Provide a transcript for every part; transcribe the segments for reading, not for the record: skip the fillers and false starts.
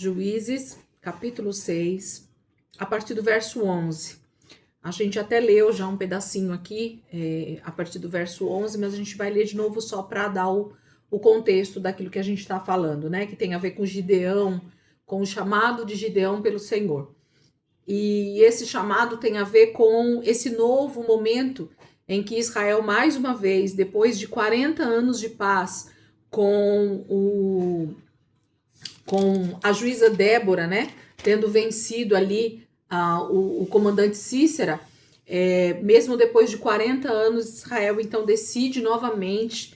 Juízes, capítulo 6, a partir do verso 11. A gente até leu já um pedacinho aqui, a partir do verso 11, mas a gente vai ler de novo só para dar o contexto daquilo que a gente está falando, né? Que tem a ver com Gideão, com o chamado de Gideão pelo Senhor. E esse chamado tem a ver com esse novo momento em que Israel, mais uma vez, depois de 40 anos de paz com a juíza Débora, né, tendo vencido ali o comandante Cícera, mesmo depois de 40 anos, Israel então decide novamente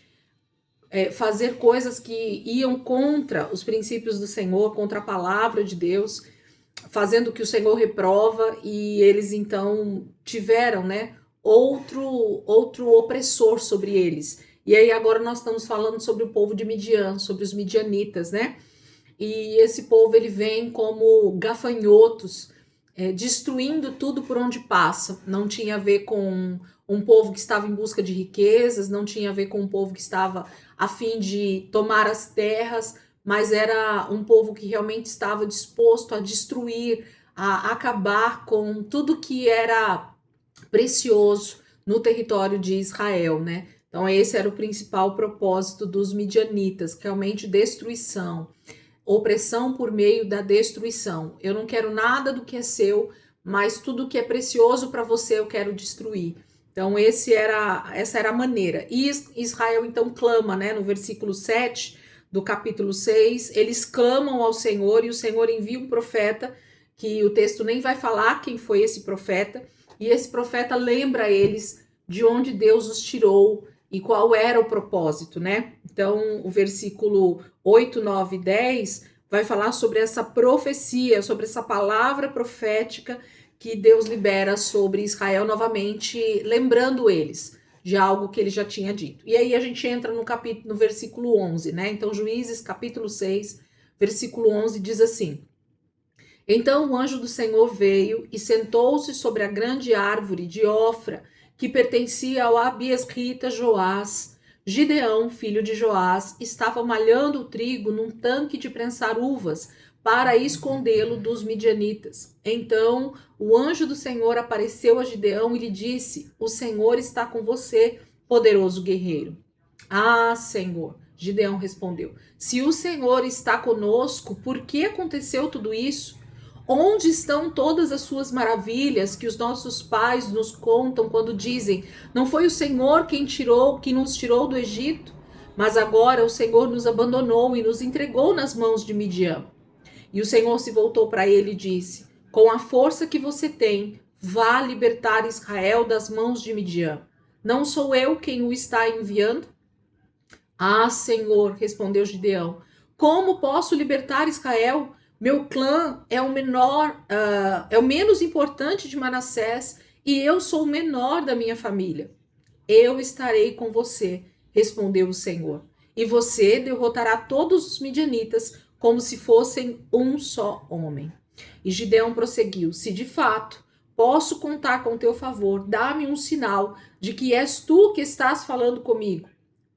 fazer coisas que iam contra os princípios do Senhor, contra a palavra de Deus, fazendo o que o Senhor reprova, e eles então tiveram, né, outro opressor sobre eles. E aí agora nós estamos falando sobre o povo de Midian, sobre os midianitas, né? E esse povo ele vem como gafanhotos, destruindo tudo por onde passa. Não tinha a ver com um povo que estava em busca de riquezas, não tinha a ver com um povo que estava a fim de tomar as terras, mas era um povo que realmente estava disposto a destruir, a acabar com tudo que era precioso no território de Israel, né? Então esse era o principal propósito dos midianitas, realmente destruição. Opressão por meio da destruição. Eu não quero nada do que é seu, mas tudo que é precioso para você eu quero destruir. Então essa era a maneira. E Israel então clama, né, no versículo 7 do capítulo 6, eles clamam ao Senhor e o Senhor envia um profeta, que o texto nem vai falar quem foi esse profeta, e esse profeta lembra eles de onde Deus os tirou e qual era o propósito, né? Então, o versículo 8, 9 e 10 vai falar sobre essa profecia, sobre essa palavra profética que Deus libera sobre Israel novamente, lembrando eles de algo que ele já tinha dito. E aí a gente entra no versículo 11, né? Então, Juízes, capítulo 6, versículo 11 diz assim: Então o anjo do Senhor veio e sentou-se sobre a grande árvore de Ofra, que pertencia ao abiesrita Joás. Gideão, filho de Joás, estava malhando o trigo num tanque de prensar uvas para escondê-lo dos midianitas. Então o anjo do Senhor apareceu a Gideão e lhe disse: O Senhor está com você, poderoso guerreiro. Ah, Senhor, Gideão respondeu, se o Senhor está conosco, por que aconteceu tudo isso? Onde estão todas as suas maravilhas que os nossos pais nos contam quando dizem: não foi o Senhor quem nos tirou do Egito? Mas agora o Senhor nos abandonou e nos entregou nas mãos de Midian. E o Senhor se voltou para ele e disse: com a força que você tem, vá libertar Israel das mãos de Midian. Não sou eu quem o está enviando? Ah, Senhor, respondeu Gideão, como posso libertar Israel? Meu clã é o menor, é o menos importante de Manassés e eu sou o menor da minha família. Eu estarei com você, respondeu o Senhor, e você derrotará todos os midianitas como se fossem um só homem. E Gideão prosseguiu: se de fato posso contar com teu favor, dá-me um sinal de que és tu que estás falando comigo.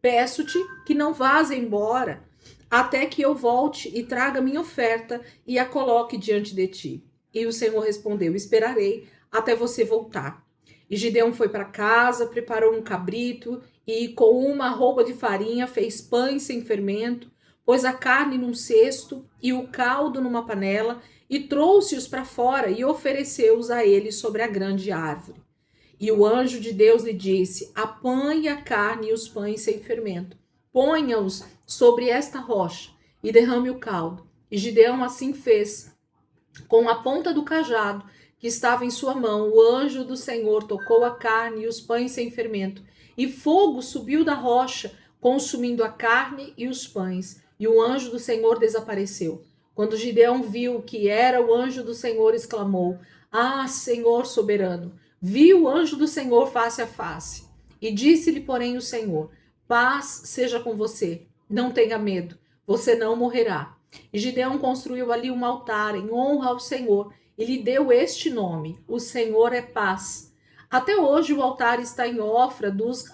Peço-te que não vás embora, até que eu volte e traga minha oferta e a coloque diante de ti. E o Senhor respondeu: esperarei até você voltar. E Gideão foi para casa, preparou um cabrito e com uma roupa de farinha fez pães sem fermento, pôs a carne num cesto e o caldo numa panela e trouxe-os para fora e ofereceu-os a ele sobre a grande árvore. E o anjo de Deus lhe disse: apanhe a carne e os pães sem fermento, ponha-os sobre esta rocha e derrame o caldo. E Gideão assim fez. Com a ponta do cajado que estava em sua mão, o anjo do Senhor tocou a carne e os pães sem fermento, e fogo subiu da rocha, consumindo a carne e os pães, e o anjo do Senhor desapareceu. Quando Gideão viu que era o anjo do Senhor, exclamou: Ah, Senhor soberano! Vi o anjo do Senhor face a face. E disse-lhe, porém, o Senhor: Paz seja com você, não tenha medo, você não morrerá. E Gideão construiu ali um altar em honra ao Senhor e lhe deu este nome: O Senhor é paz. Até hoje o altar está em Ofra dos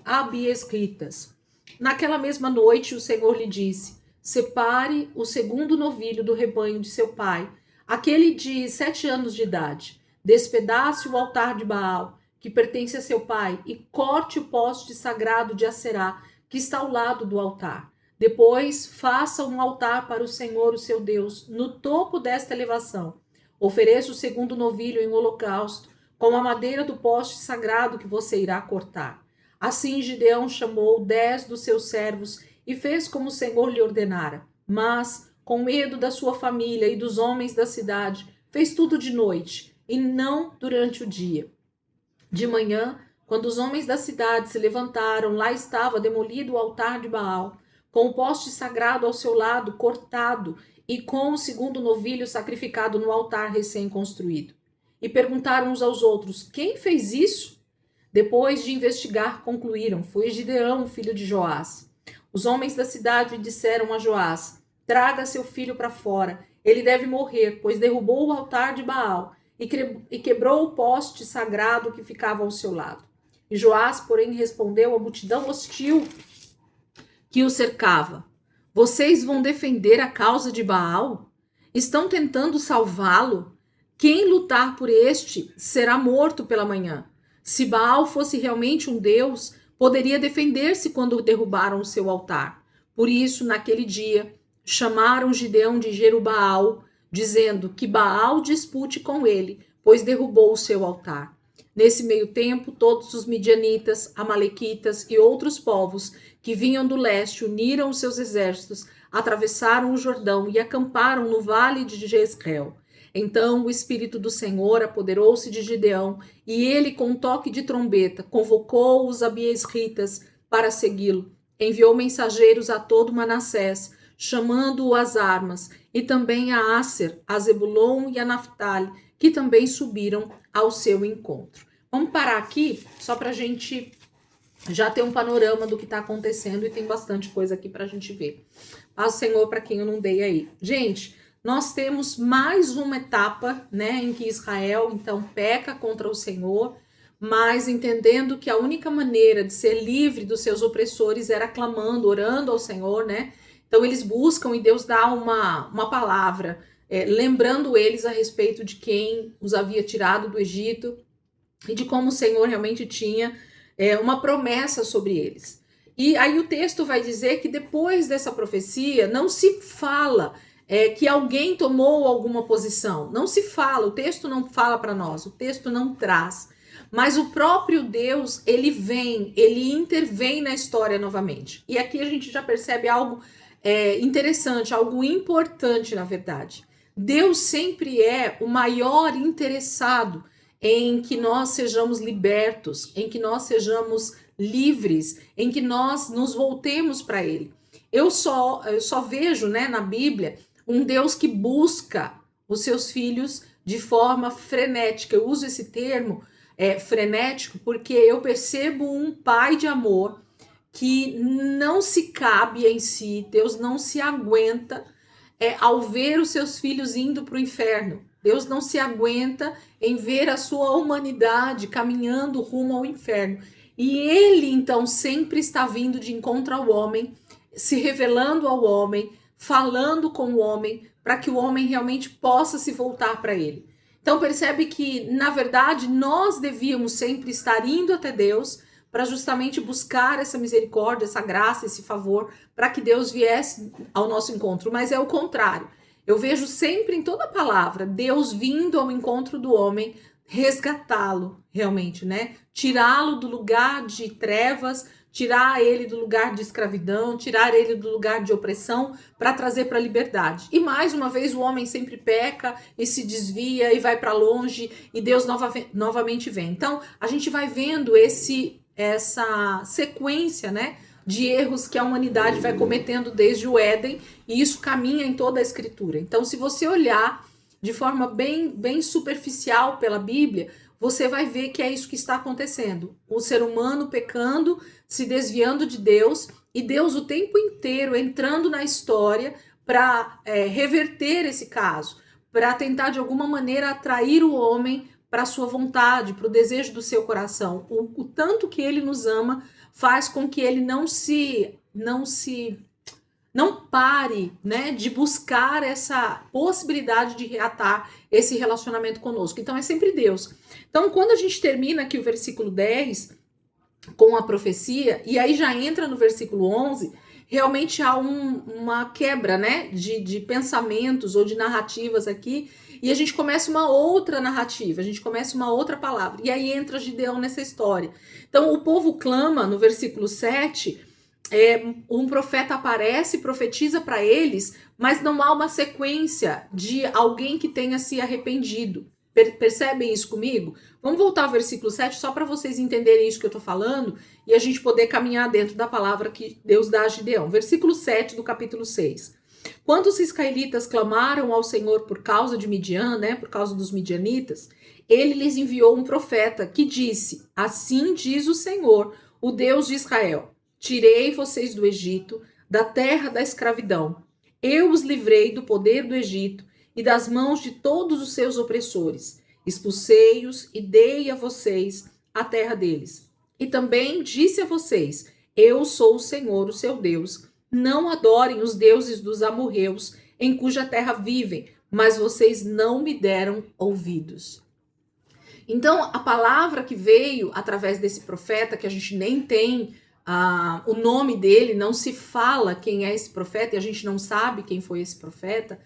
abiesritas. Naquela mesma noite o Senhor lhe disse: separe o segundo novilho do rebanho de seu pai, aquele de 7 anos de idade. Despedace o altar de Baal, que pertence a seu pai, e corte o poste sagrado de Aserá, que está ao lado do altar. Depois, faça um altar para o Senhor, o seu Deus, no topo desta elevação. Ofereça o segundo novilho em holocausto, com a madeira do poste sagrado que você irá cortar. Assim Gideão chamou 10 dos seus servos e fez como o Senhor lhe ordenara. Mas, com medo da sua família e dos homens da cidade, fez tudo de noite, e não durante o dia. De manhã, quando os homens da cidade se levantaram, lá estava demolido o altar de Baal, com o poste sagrado ao seu lado cortado e com o segundo novilho sacrificado no altar recém-construído. E perguntaram uns aos outros: quem fez isso? Depois de investigar, concluíram: foi Gideão, filho de Joás. Os homens da cidade disseram a Joás: traga seu filho para fora, ele deve morrer, pois derrubou o altar de Baal e quebrou o poste sagrado que ficava ao seu lado. E Joás, porém, respondeu à multidão hostil que o cercava: vocês vão defender a causa de Baal? Estão tentando salvá-lo? Quem lutar por este será morto pela manhã. Se Baal fosse realmente um deus, poderia defender-se quando derrubaram o seu altar. Por isso, naquele dia, chamaram Gideão de Jerubaal, dizendo que Baal dispute com ele, pois derrubou o seu altar. Nesse meio tempo, todos os midianitas, amalequitas e outros povos que vinham do leste uniram os seus exércitos, atravessaram o Jordão e acamparam no vale de Jezreel. Então o Espírito do Senhor apoderou-se de Gideão, e ele, com um toque de trombeta, convocou os abiesritas para segui-lo. Enviou mensageiros a todo Manassés, chamando-o às armas, e também a Asser, a Zebulon e a Naftali, que também subiram ao seu encontro. Vamos parar aqui, só para a gente já ter um panorama do que está acontecendo, e tem bastante coisa aqui para a gente ver. Paz do Senhor para quem eu não dei aí. Gente, nós temos mais uma etapa, né, em que Israel, então, peca contra o Senhor, mas entendendo que a única maneira de ser livre dos seus opressores era clamando, orando ao Senhor, né? Então, eles buscam e Deus dá uma palavra, lembrando eles a respeito de quem os havia tirado do Egito e de como o Senhor realmente tinha uma promessa sobre eles. E aí o texto vai dizer que depois dessa profecia não se fala que alguém tomou alguma posição. Não se fala, o texto não fala para nós, o texto não traz. Mas o próprio Deus, ele vem, ele intervém na história novamente. E aqui a gente já percebe algo interessante, algo importante, na verdade. Deus sempre é o maior interessado em que nós sejamos libertos, em que nós sejamos livres, em que nós nos voltemos para Ele. Eu só vejo, né, na Bíblia um Deus que busca os seus filhos de forma frenética. Eu uso esse termo frenético porque eu percebo um pai de amor que não se cabe em si, Deus não se aguenta ao ver os seus filhos indo para o inferno. Deus não se aguenta em ver a sua humanidade caminhando rumo ao inferno. E ele, então, sempre está vindo de encontro ao homem, se revelando ao homem, falando com o homem, para que o homem realmente possa se voltar para ele. Então, percebe que, na verdade, nós devíamos sempre estar indo até Deus para justamente buscar essa misericórdia, essa graça, esse favor, para que Deus viesse ao nosso encontro. Mas é o contrário. Eu vejo sempre em toda a palavra Deus vindo ao encontro do homem, resgatá-lo realmente, né? Tirá-lo do lugar de trevas, tirar ele do lugar de escravidão, tirar ele do lugar de opressão para trazer para a liberdade. E mais uma vez o homem sempre peca e se desvia e vai para longe e Deus novamente vem. Então a gente vai vendo essa sequência, né, de erros que a humanidade vai cometendo desde o Éden, e isso caminha em toda a Escritura. Então, se você olhar de forma bem superficial pela Bíblia, você vai ver que é isso que está acontecendo. O ser humano pecando, se desviando de Deus, e Deus o tempo inteiro entrando na história para reverter esse caso, para tentar de alguma maneira atrair o homem para a sua vontade, para o desejo do seu coração. O tanto que ele nos ama faz com que ele não não pare, né, de buscar essa possibilidade de reatar esse relacionamento conosco. Então é sempre Deus. Então quando a gente termina aqui o versículo 10 com a profecia, e aí já entra no versículo 11, realmente há uma quebra, né, de pensamentos ou de narrativas aqui, e a gente começa uma outra narrativa, a gente começa uma outra palavra, e aí entra Gideão nessa história. Então o povo clama, no versículo 7, um profeta aparece, profetiza para eles, mas não há uma sequência de alguém que tenha se arrependido. Percebem isso comigo? Vamos voltar ao versículo 7, só para vocês entenderem isso que eu estou falando e a gente poder caminhar dentro da palavra que Deus dá a Gideão. Versículo 7 do capítulo 6. Quando os israelitas clamaram ao Senhor por causa de Midian, né, por causa dos midianitas, ele lhes enviou um profeta que disse: assim diz o Senhor, o Deus de Israel: tirei vocês do Egito, da terra da escravidão. Eu os livrei do poder do Egito e das mãos de todos os seus opressores. Expulsei-os e dei a vocês a terra deles. E também disse a vocês: eu sou o Senhor, o seu Deus. Não adorem os deuses dos amorreus, em cuja terra vivem, mas vocês não me deram ouvidos. Então, a palavra que veio através desse profeta, que a gente nem tem o nome dele, não se fala quem é esse profeta, e a gente não sabe quem foi esse profeta,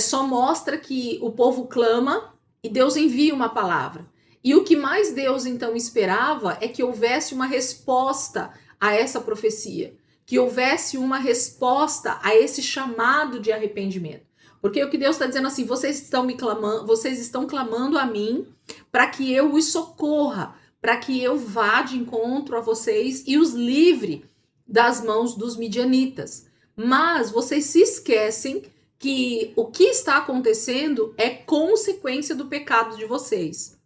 só mostra que o povo clama e Deus envia uma palavra. E o que mais Deus então esperava é que houvesse uma resposta a essa profecia, que houvesse uma resposta a esse chamado de arrependimento. Porque o que Deus está dizendo assim, vocês estão clamando a mim para que eu os socorra, para que eu vá de encontro a vocês e os livre das mãos dos midianitas. Mas vocês se esquecem que o que está acontecendo é consequência do pecado de vocês.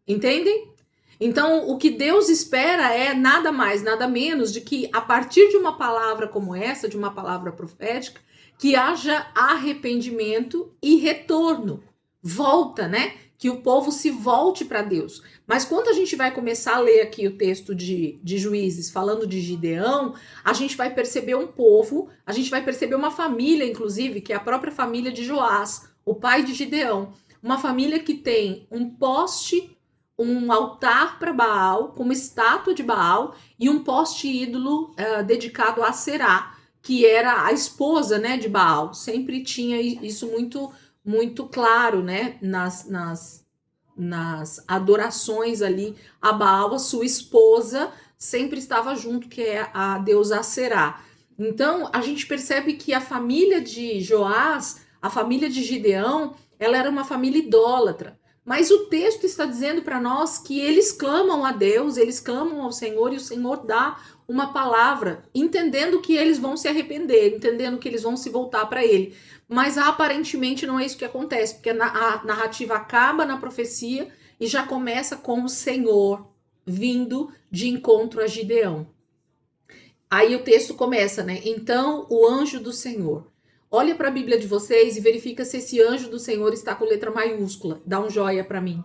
Entendem? Então, o que Deus espera é nada mais, nada menos de que a partir de uma palavra como essa, de uma palavra profética, que haja arrependimento e retorno. Volta, né? Que o povo se volte para Deus. Mas quando a gente vai começar a ler aqui o texto de Juízes, falando de Gideão, a gente vai perceber um povo, a gente vai perceber uma família, inclusive, que é a própria família de Joás, o pai de Gideão. Uma família que tem um poste, um altar para Baal, com uma estátua de Baal, e um poste ídolo dedicado a Será, que era a esposa, né, de Baal. Sempre tinha isso muito claro, né, nas adorações ali a Baal, a sua esposa sempre estava junto, que é a deusa Será. Então, a gente percebe que a família de Joás, a família de Gideão, ela era uma família idólatra. Mas o texto está dizendo para nós que eles clamam a Deus, eles clamam ao Senhor e o Senhor dá uma palavra, entendendo que eles vão se arrepender, entendendo que eles vão se voltar para ele. Mas aparentemente não é isso que acontece, porque a narrativa acaba na profecia e já começa com o Senhor vindo de encontro a Gideão. Aí o texto começa, né? Então o anjo do Senhor. Olha para a Bíblia de vocês e verifica se esse anjo do Senhor está com letra maiúscula. Dá um joia para mim.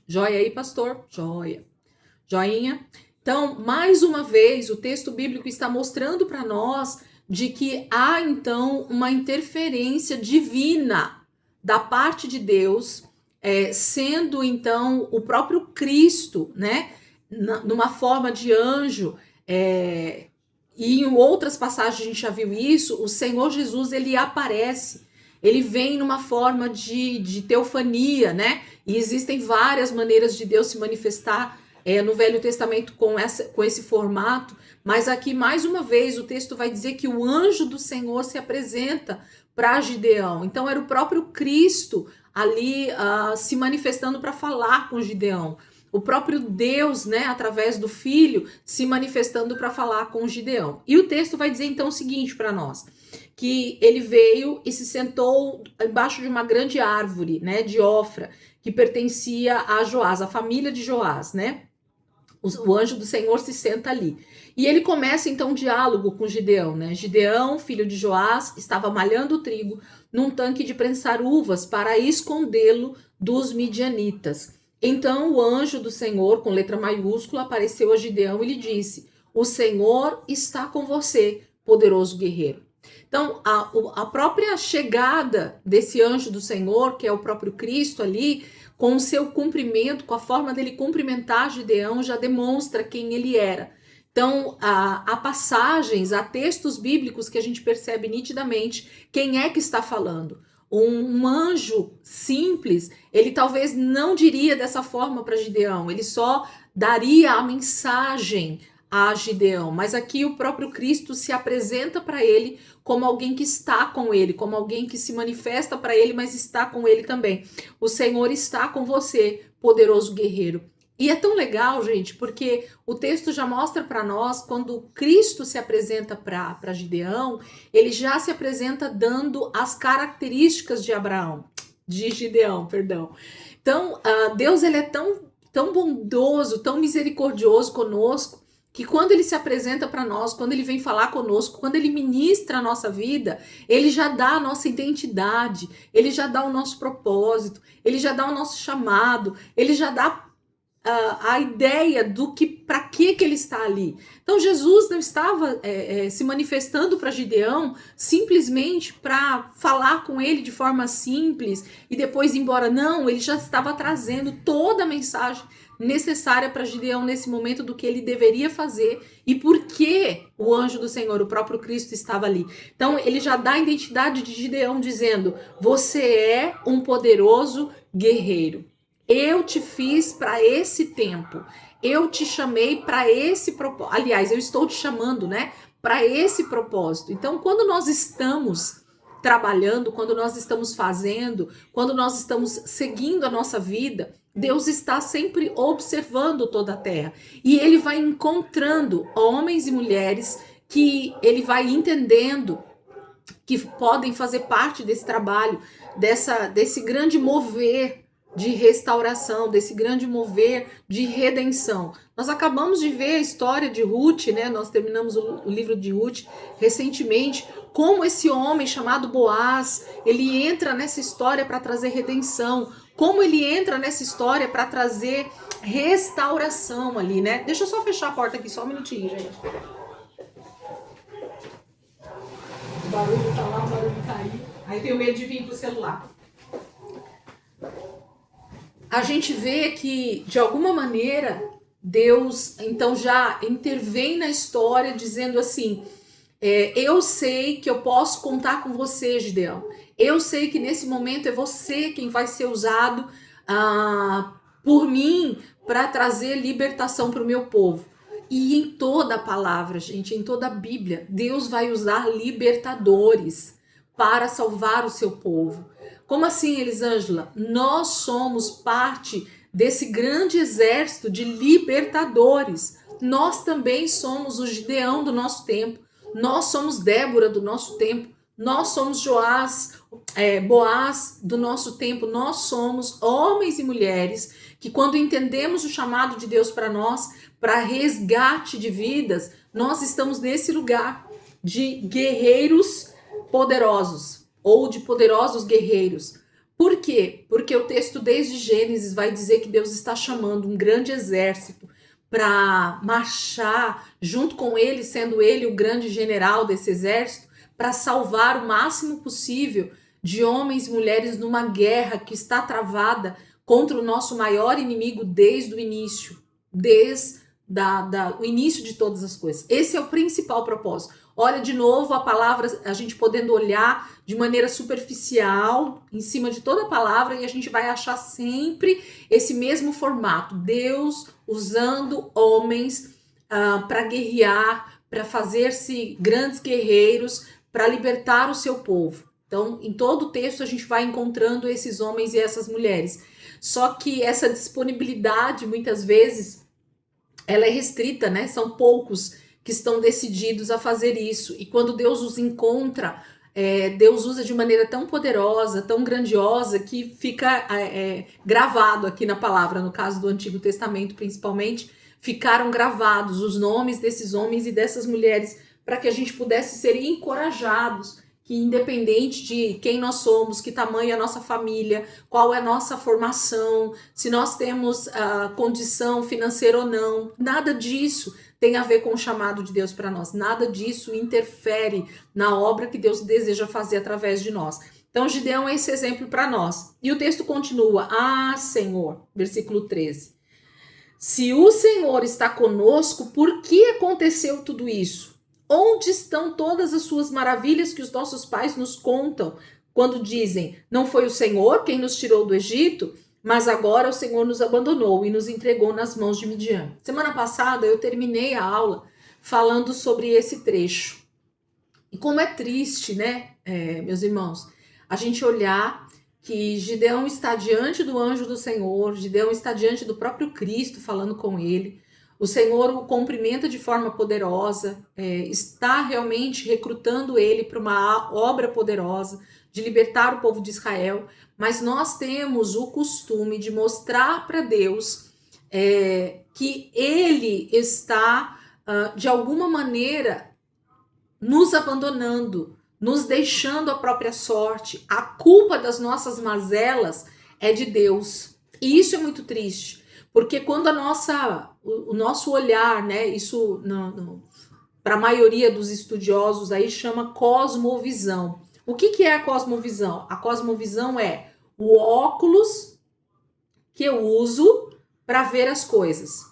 Joia aí, pastor? Joia. Joinha. Então, mais uma vez, o texto bíblico está mostrando para nós de que há, então, uma interferência divina da parte de Deus, sendo, então, o próprio Cristo, né, numa forma de anjo, e em outras passagens a gente já viu isso, o Senhor Jesus, ele aparece, ele vem numa forma de teofania, né, e existem várias maneiras de Deus se manifestar no Velho Testamento com esse formato, mas aqui, mais uma vez, o texto vai dizer que o anjo do Senhor se apresenta para Gideão. Então, era o próprio Cristo ali se manifestando para falar com Gideão. O próprio Deus, né, através do Filho, se manifestando para falar com Gideão. E o texto vai dizer, então, o seguinte para nós, que ele veio e se sentou embaixo de uma grande árvore, né, de Ofra, que pertencia a Joás, a família de Joás, né? O anjo do Senhor se senta ali. E ele começa, então, um diálogo com Gideão, né? Gideão, filho de Joás, estava malhando o trigo num tanque de prensar uvas para escondê-lo dos midianitas. Então, o anjo do Senhor, com letra maiúscula, apareceu a Gideão e lhe disse: o Senhor está com você, poderoso guerreiro. Então, a própria chegada desse anjo do Senhor, que é o próprio Cristo ali, com o seu cumprimento, com a forma dele cumprimentar Gideão, já demonstra quem ele era. Então, há passagens, há textos bíblicos que a gente percebe nitidamente quem é que está falando. Um anjo simples, ele talvez não diria dessa forma para Gideão, ele só daria a mensagem a Gideão, mas aqui o próprio Cristo se apresenta para ele como alguém que está com ele, como alguém que se manifesta para ele, mas está com ele também. O Senhor está com você, poderoso guerreiro. E é tão legal, gente, porque o texto já mostra para nós, quando Cristo se apresenta para Gideão, ele já se apresenta dando as características de Gideão, perdão. Então, Deus ele é tão bondoso, tão misericordioso conosco, que quando ele se apresenta para nós, quando ele vem falar conosco, quando ele ministra a nossa vida, ele já dá a nossa identidade, ele já dá o nosso propósito, ele já dá o nosso chamado, ele já dá a ideia do que, para que ele está ali. Então Jesus não estava se manifestando para Gideão simplesmente para falar com ele de forma simples e depois ir embora. Não, ele já estava trazendo toda a mensagem necessária para Gideão nesse momento do que ele deveria fazer e por que o anjo do Senhor, o próprio Cristo, estava ali. Então ele já dá a identidade de Gideão dizendo: você é um poderoso guerreiro. Eu te fiz para esse tempo. Eu te chamei para esse propósito. Aliás, eu estou te chamando, né, para esse propósito. Então, quando nós estamos trabalhando, quando nós estamos fazendo, quando nós estamos seguindo a nossa vida, Deus está sempre observando toda a terra. E ele vai encontrando homens e mulheres que ele vai entendendo que podem fazer parte desse trabalho, desse grande mover de restauração, desse grande mover de redenção. Nós acabamos de ver a história de Ruth, né? Nós terminamos o livro de Ruth recentemente, como esse homem chamado Boaz, ele entra nessa história para trazer redenção, como ele entra nessa história para trazer restauração ali, né? Deixa eu só fechar a porta aqui, só um minutinho, gente. O barulho tá lá, o barulho cair. Aí tenho medo de vir pro celular. A gente vê que, de alguma maneira, Deus, então, já intervém na história dizendo assim, eu sei que eu posso contar com você, Gideão. Eu sei que nesse momento é você quem vai ser usado por mim para trazer libertação para o meu povo. E em toda a palavra, gente, em toda a Bíblia, Deus vai usar libertadores para salvar o seu povo. Como assim, Elisângela? Nós somos parte desse grande exército de libertadores. Nós também somos o Gideão do nosso tempo. Nós somos Débora do nosso tempo. Nós somos Boaz do nosso tempo. Nós somos homens e mulheres que, quando entendemos o chamado de Deus para nós, para resgate de vidas, nós estamos nesse lugar de guerreiros poderosos ou de poderosos guerreiros. Por quê? Porque o texto desde Gênesis vai dizer que Deus está chamando um grande exército para marchar junto com ele, sendo ele o grande general desse exército, para salvar o máximo possível de homens e mulheres numa guerra que está travada contra o nosso maior inimigo desde o início, o início de todas as coisas. Esse é o principal propósito. Olha de novo a palavra, a gente podendo olhar de maneira superficial em cima de toda a palavra, e a gente vai achar sempre esse mesmo formato. Deus usando homens para guerrear, para fazer-se grandes guerreiros, para libertar o seu povo. Então, em todo o texto a gente vai encontrando esses homens e essas mulheres. Só que essa disponibilidade, muitas vezes, ela é restrita, né? São poucos que estão decididos a fazer isso. E quando Deus os encontra, Deus usa de maneira tão poderosa, tão grandiosa, que fica gravado aqui na palavra, no caso do Antigo Testamento principalmente, ficaram gravados os nomes desses homens e dessas mulheres, para que a gente pudesse ser encorajados, que independente de quem nós somos, que tamanho é a nossa família, qual é a nossa formação, se nós temos condição financeira ou não, nada disso tem a ver com o chamado de Deus para nós. Nada disso interfere na obra que Deus deseja fazer através de nós. Então, Gideão é esse exemplo para nós. E o texto continua: Ah, Senhor, versículo 13. Se o Senhor está conosco, por que aconteceu tudo isso? Onde estão todas as suas maravilhas que os nossos pais nos contam quando dizem: não foi o Senhor quem nos tirou do Egito, mas agora o Senhor nos abandonou e nos entregou nas mãos de Midian. Semana passada eu terminei a aula falando sobre esse trecho. E como é triste, né, meus irmãos, a gente olhar que Gideão está diante do anjo do Senhor, Gideão está diante do próprio Cristo falando com ele, o Senhor o cumprimenta de forma poderosa, está realmente recrutando ele para uma obra poderosa de libertar o povo de Israel, mas nós temos o costume de mostrar para Deus que ele está, de alguma maneira, nos abandonando, nos deixando a própria sorte. A culpa das nossas mazelas é de Deus. E isso é muito triste, porque quando o nosso olhar, né, isso para a maioria dos estudiosos aí chama cosmovisão. O que é a cosmovisão? A cosmovisão é o óculos que eu uso para ver as coisas.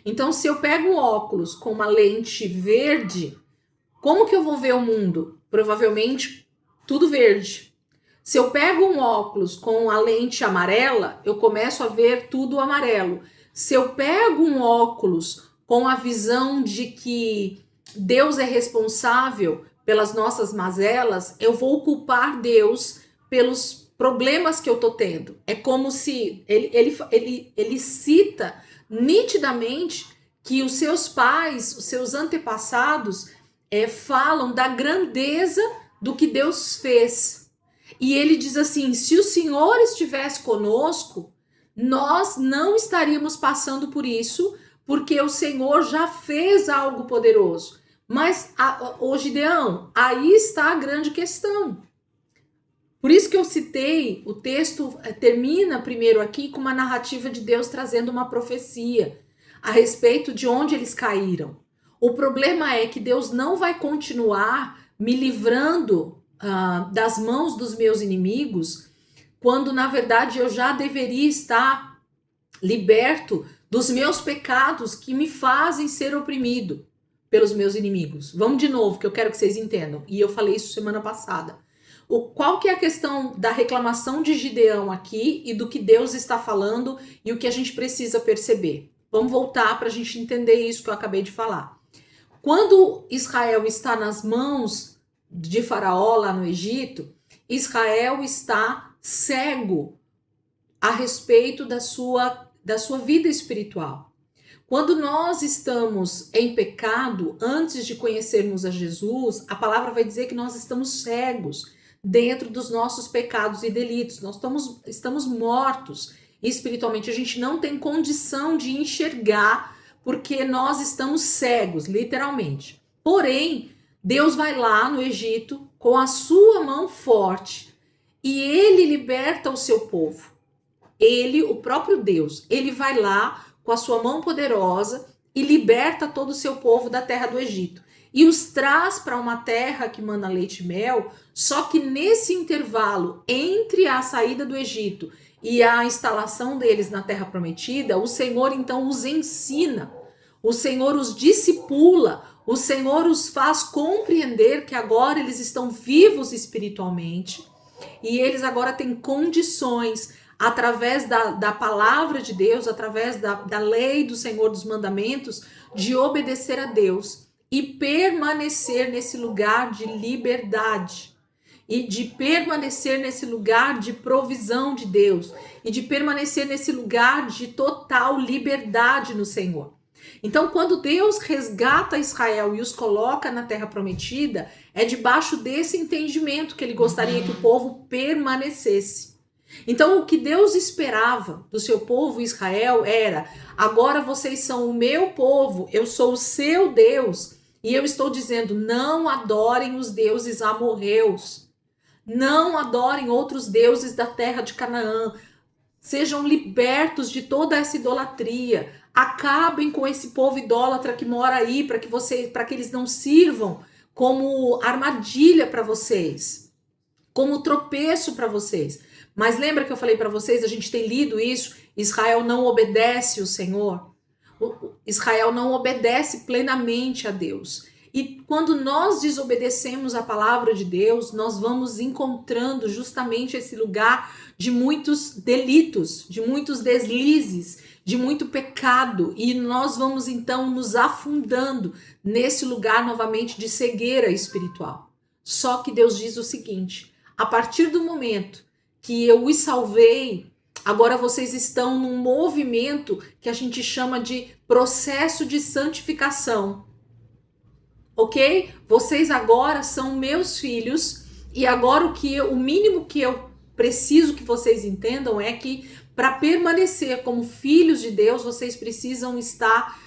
Então, se eu pego um óculos com uma lente verde, como que eu vou ver o mundo? Provavelmente tudo verde. Se eu pego um óculos com a lente amarela, eu começo a ver tudo amarelo. Se eu pego um óculos com a visão de que Deus é responsável pelas nossas mazelas, eu vou culpar Deus pelos problemas que eu tô tendo. É como se ele cita nitidamente que os seus pais, os seus antepassados, falam da grandeza do que Deus fez. E ele diz assim: se o Senhor estivesse conosco, nós não estaríamos passando por isso, porque o Senhor já fez algo poderoso. Mas, ô Gideão, aí está a grande questão. Por isso que eu citei, o texto termina primeiro aqui com uma narrativa de Deus trazendo uma profecia a respeito de onde eles caíram. O problema é que Deus não vai continuar me livrando das mãos dos meus inimigos, quando na verdade eu já deveria estar liberto dos meus pecados que me fazem ser oprimido pelos meus inimigos. Vamos de novo, que eu quero que vocês entendam. E eu falei isso semana passada. Qual que é a questão da reclamação de Gideão aqui e do que Deus está falando e o que a gente precisa perceber? Vamos voltar para a gente entender isso que eu acabei de falar. Quando Israel está nas mãos de Faraó lá no Egito, Israel está cego a respeito da sua vida espiritual. Quando nós estamos em pecado, antes de conhecermos a Jesus, a palavra vai dizer que nós estamos cegos dentro dos nossos pecados e delitos. Nós estamos mortos espiritualmente. A gente não tem condição de enxergar porque nós estamos cegos, literalmente. Porém, Deus vai lá no Egito com a sua mão forte e ele liberta o seu povo. Ele, o próprio Deus, ele vai lá com a sua mão poderosa e liberta todo o seu povo da terra do Egito. E os traz para uma terra que manda leite e mel, só que nesse intervalo entre a saída do Egito e a instalação deles na terra prometida, o Senhor então os ensina, o Senhor os discipula, o Senhor os faz compreender que agora eles estão vivos espiritualmente e eles agora têm condições, através da palavra de Deus, através da lei do Senhor, dos mandamentos, de obedecer a Deus e permanecer nesse lugar de liberdade e de permanecer nesse lugar de provisão de Deus e de permanecer nesse lugar de total liberdade no Senhor. Então, quando Deus resgata Israel e os coloca na terra prometida, é debaixo desse entendimento que ele gostaria que o povo permanecesse. Então, o que Deus esperava do seu povo Israel era: agora vocês são o meu povo, eu sou o seu Deus, e eu estou dizendo, não adorem os deuses amorreus, não adorem outros deuses da terra de Canaã, sejam libertos de toda essa idolatria. acabem com esse povo idólatra que mora aí, para que eles não sirvam como armadilha para vocês, como tropeço para vocês. Mas lembra que eu falei para vocês, a gente tem lido isso, Israel não obedece o Senhor. Israel não obedece plenamente a Deus. E quando nós desobedecemos a palavra de Deus, nós vamos encontrando justamente esse lugar de muitos delitos, de muitos deslizes, de muito pecado. E nós vamos então nos afundando nesse lugar novamente de cegueira espiritual. Só que Deus diz o seguinte: a partir do momento que eu os salvei, agora vocês estão num movimento que a gente chama de processo de santificação. Ok? Vocês agora são meus filhos e agora o mínimo que eu preciso que vocês entendam é que para permanecer como filhos de Deus, vocês precisam estar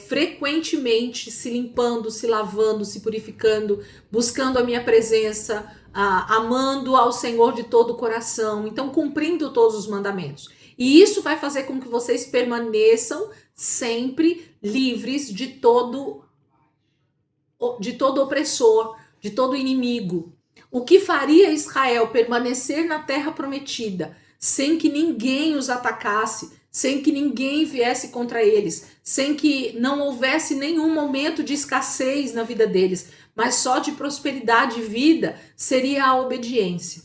frequentemente se limpando, se lavando, se purificando, buscando a minha presença, amando ao Senhor de todo o coração, então cumprindo todos os mandamentos. E isso vai fazer com que vocês permaneçam sempre livres de todo opressor, de todo inimigo. O que faria Israel permanecer na terra prometida sem que ninguém os atacasse, sem que ninguém viesse contra eles, sem que não houvesse nenhum momento de escassez na vida deles, mas só de prosperidade e vida, seria a obediência.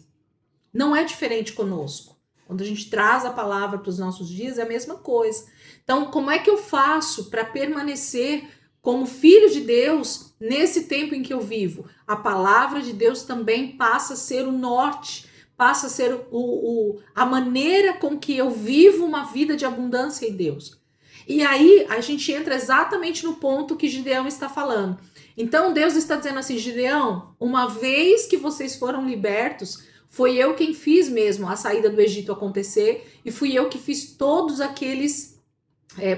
Não é diferente conosco. Quando a gente traz a palavra para os nossos dias, é a mesma coisa. Então, como é que eu faço para permanecer como filho de Deus nesse tempo em que eu vivo? A palavra de Deus também passa a ser o norte, passa a ser a maneira com que eu vivo uma vida de abundância em Deus. E aí a gente entra exatamente no ponto que Gideão está falando. Então Deus está dizendo assim: Gideão, uma vez que vocês foram libertos, foi eu quem fiz mesmo a saída do Egito acontecer, e fui eu que fiz todos aqueles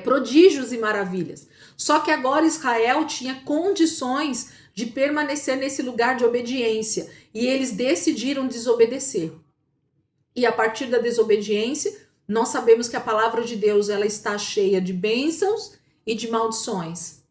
prodígios e maravilhas. Só que agora Israel tinha condições de permanecer nesse lugar de obediência, e eles decidiram desobedecer. E a partir da desobediência, nós sabemos que a palavra de Deus ela está cheia de bênçãos e de maldições.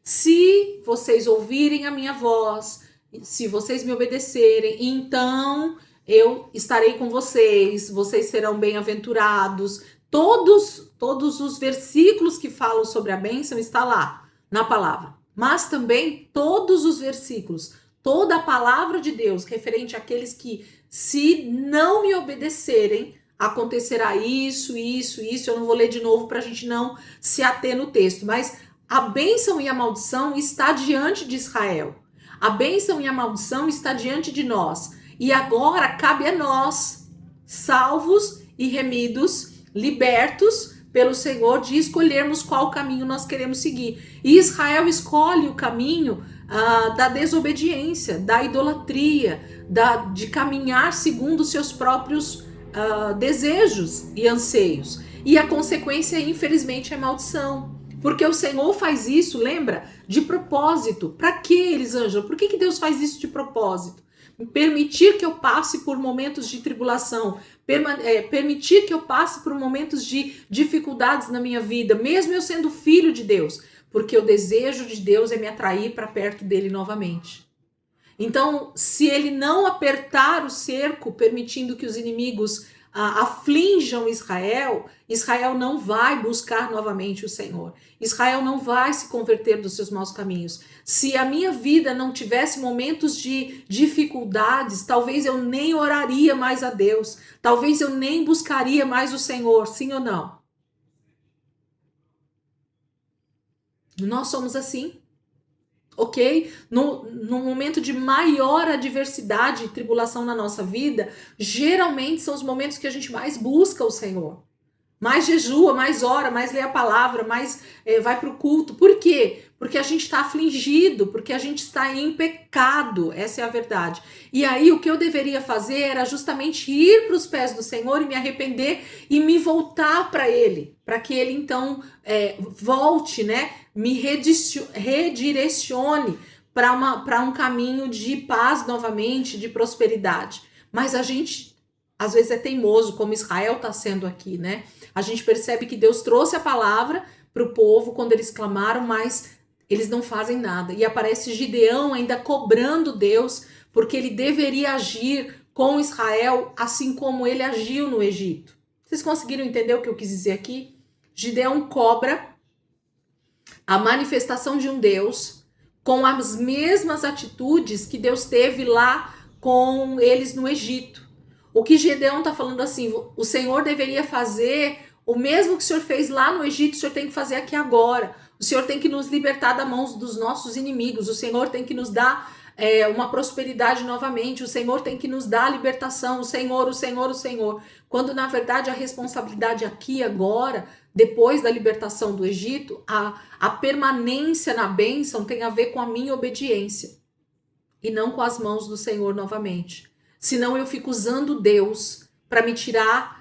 Se vocês ouvirem a minha voz, se vocês me obedecerem, então eu estarei com vocês, vocês serão bem-aventurados. Todos os versículos que falam sobre a bênção está lá na palavra. Mas também todos os versículos, toda a palavra de Deus referente àqueles que, se não me obedecerem, acontecerá isso. Eu não vou ler de novo para a gente não se ater no texto, mas a bênção e a maldição está diante de Israel. A bênção e a maldição está diante de nós. E agora cabe a nós, salvos e remidos, libertos pelo Senhor, de escolhermos qual caminho nós queremos seguir. E Israel escolhe o caminho da desobediência, da idolatria, de caminhar segundo os seus próprios desejos e anseios. E a consequência, infelizmente, é maldição. Porque o Senhor faz isso, lembra? De propósito. Para que, Elisângela? Por que Deus faz isso de propósito? Permitir que eu passe por momentos de tribulação, permitir que eu passe por momentos de dificuldades na minha vida, mesmo eu sendo filho de Deus, porque o desejo de Deus é me atrair para perto dele novamente. Então, se ele não apertar o cerco, permitindo que os inimigos aflinjam Israel, Israel não vai buscar novamente o Senhor. Israel não vai se converter dos seus maus caminhos. Se a minha vida não tivesse momentos de dificuldades, talvez eu nem oraria mais a Deus. Talvez eu nem buscaria mais o Senhor, sim ou não? Nós somos assim. Ok? No momento de maior adversidade e tribulação na nossa vida, geralmente são os momentos que a gente mais busca o Senhor. Mais jejua, mais ora, mais lê a palavra, mais vai para o culto. Por quê? Porque a gente está afligido, porque a gente está em pecado, essa é a verdade. E aí o que eu deveria fazer era justamente ir para os pés do Senhor e me arrepender e me voltar para Ele, para que Ele então volte, né? Me redirecione para um caminho de paz novamente, de prosperidade. Mas a gente, às vezes, é teimoso, como Israel está sendo aqui, né? A gente percebe que Deus trouxe a palavra, para o povo quando eles clamaram, mas eles não fazem nada. E aparece Gideão ainda cobrando Deus, porque ele deveria agir com Israel assim como ele agiu no Egito. Vocês conseguiram entender o que eu quis dizer aqui? Gideão cobra a manifestação de um Deus com as mesmas atitudes que Deus teve lá com eles no Egito. O que Gideão está falando assim, o Senhor deveria fazer o mesmo que o Senhor fez lá no Egito, o Senhor tem que fazer aqui agora. O Senhor tem que nos libertar da mão dos nossos inimigos. O Senhor tem que nos dar uma prosperidade novamente. O Senhor tem que nos dar a libertação. O Senhor, o Senhor, o Senhor. Quando, na verdade, a responsabilidade aqui agora, depois da libertação do Egito, a permanência na bênção tem a ver com a minha obediência. E não com as mãos do Senhor novamente. Senão eu fico usando Deus para me tirar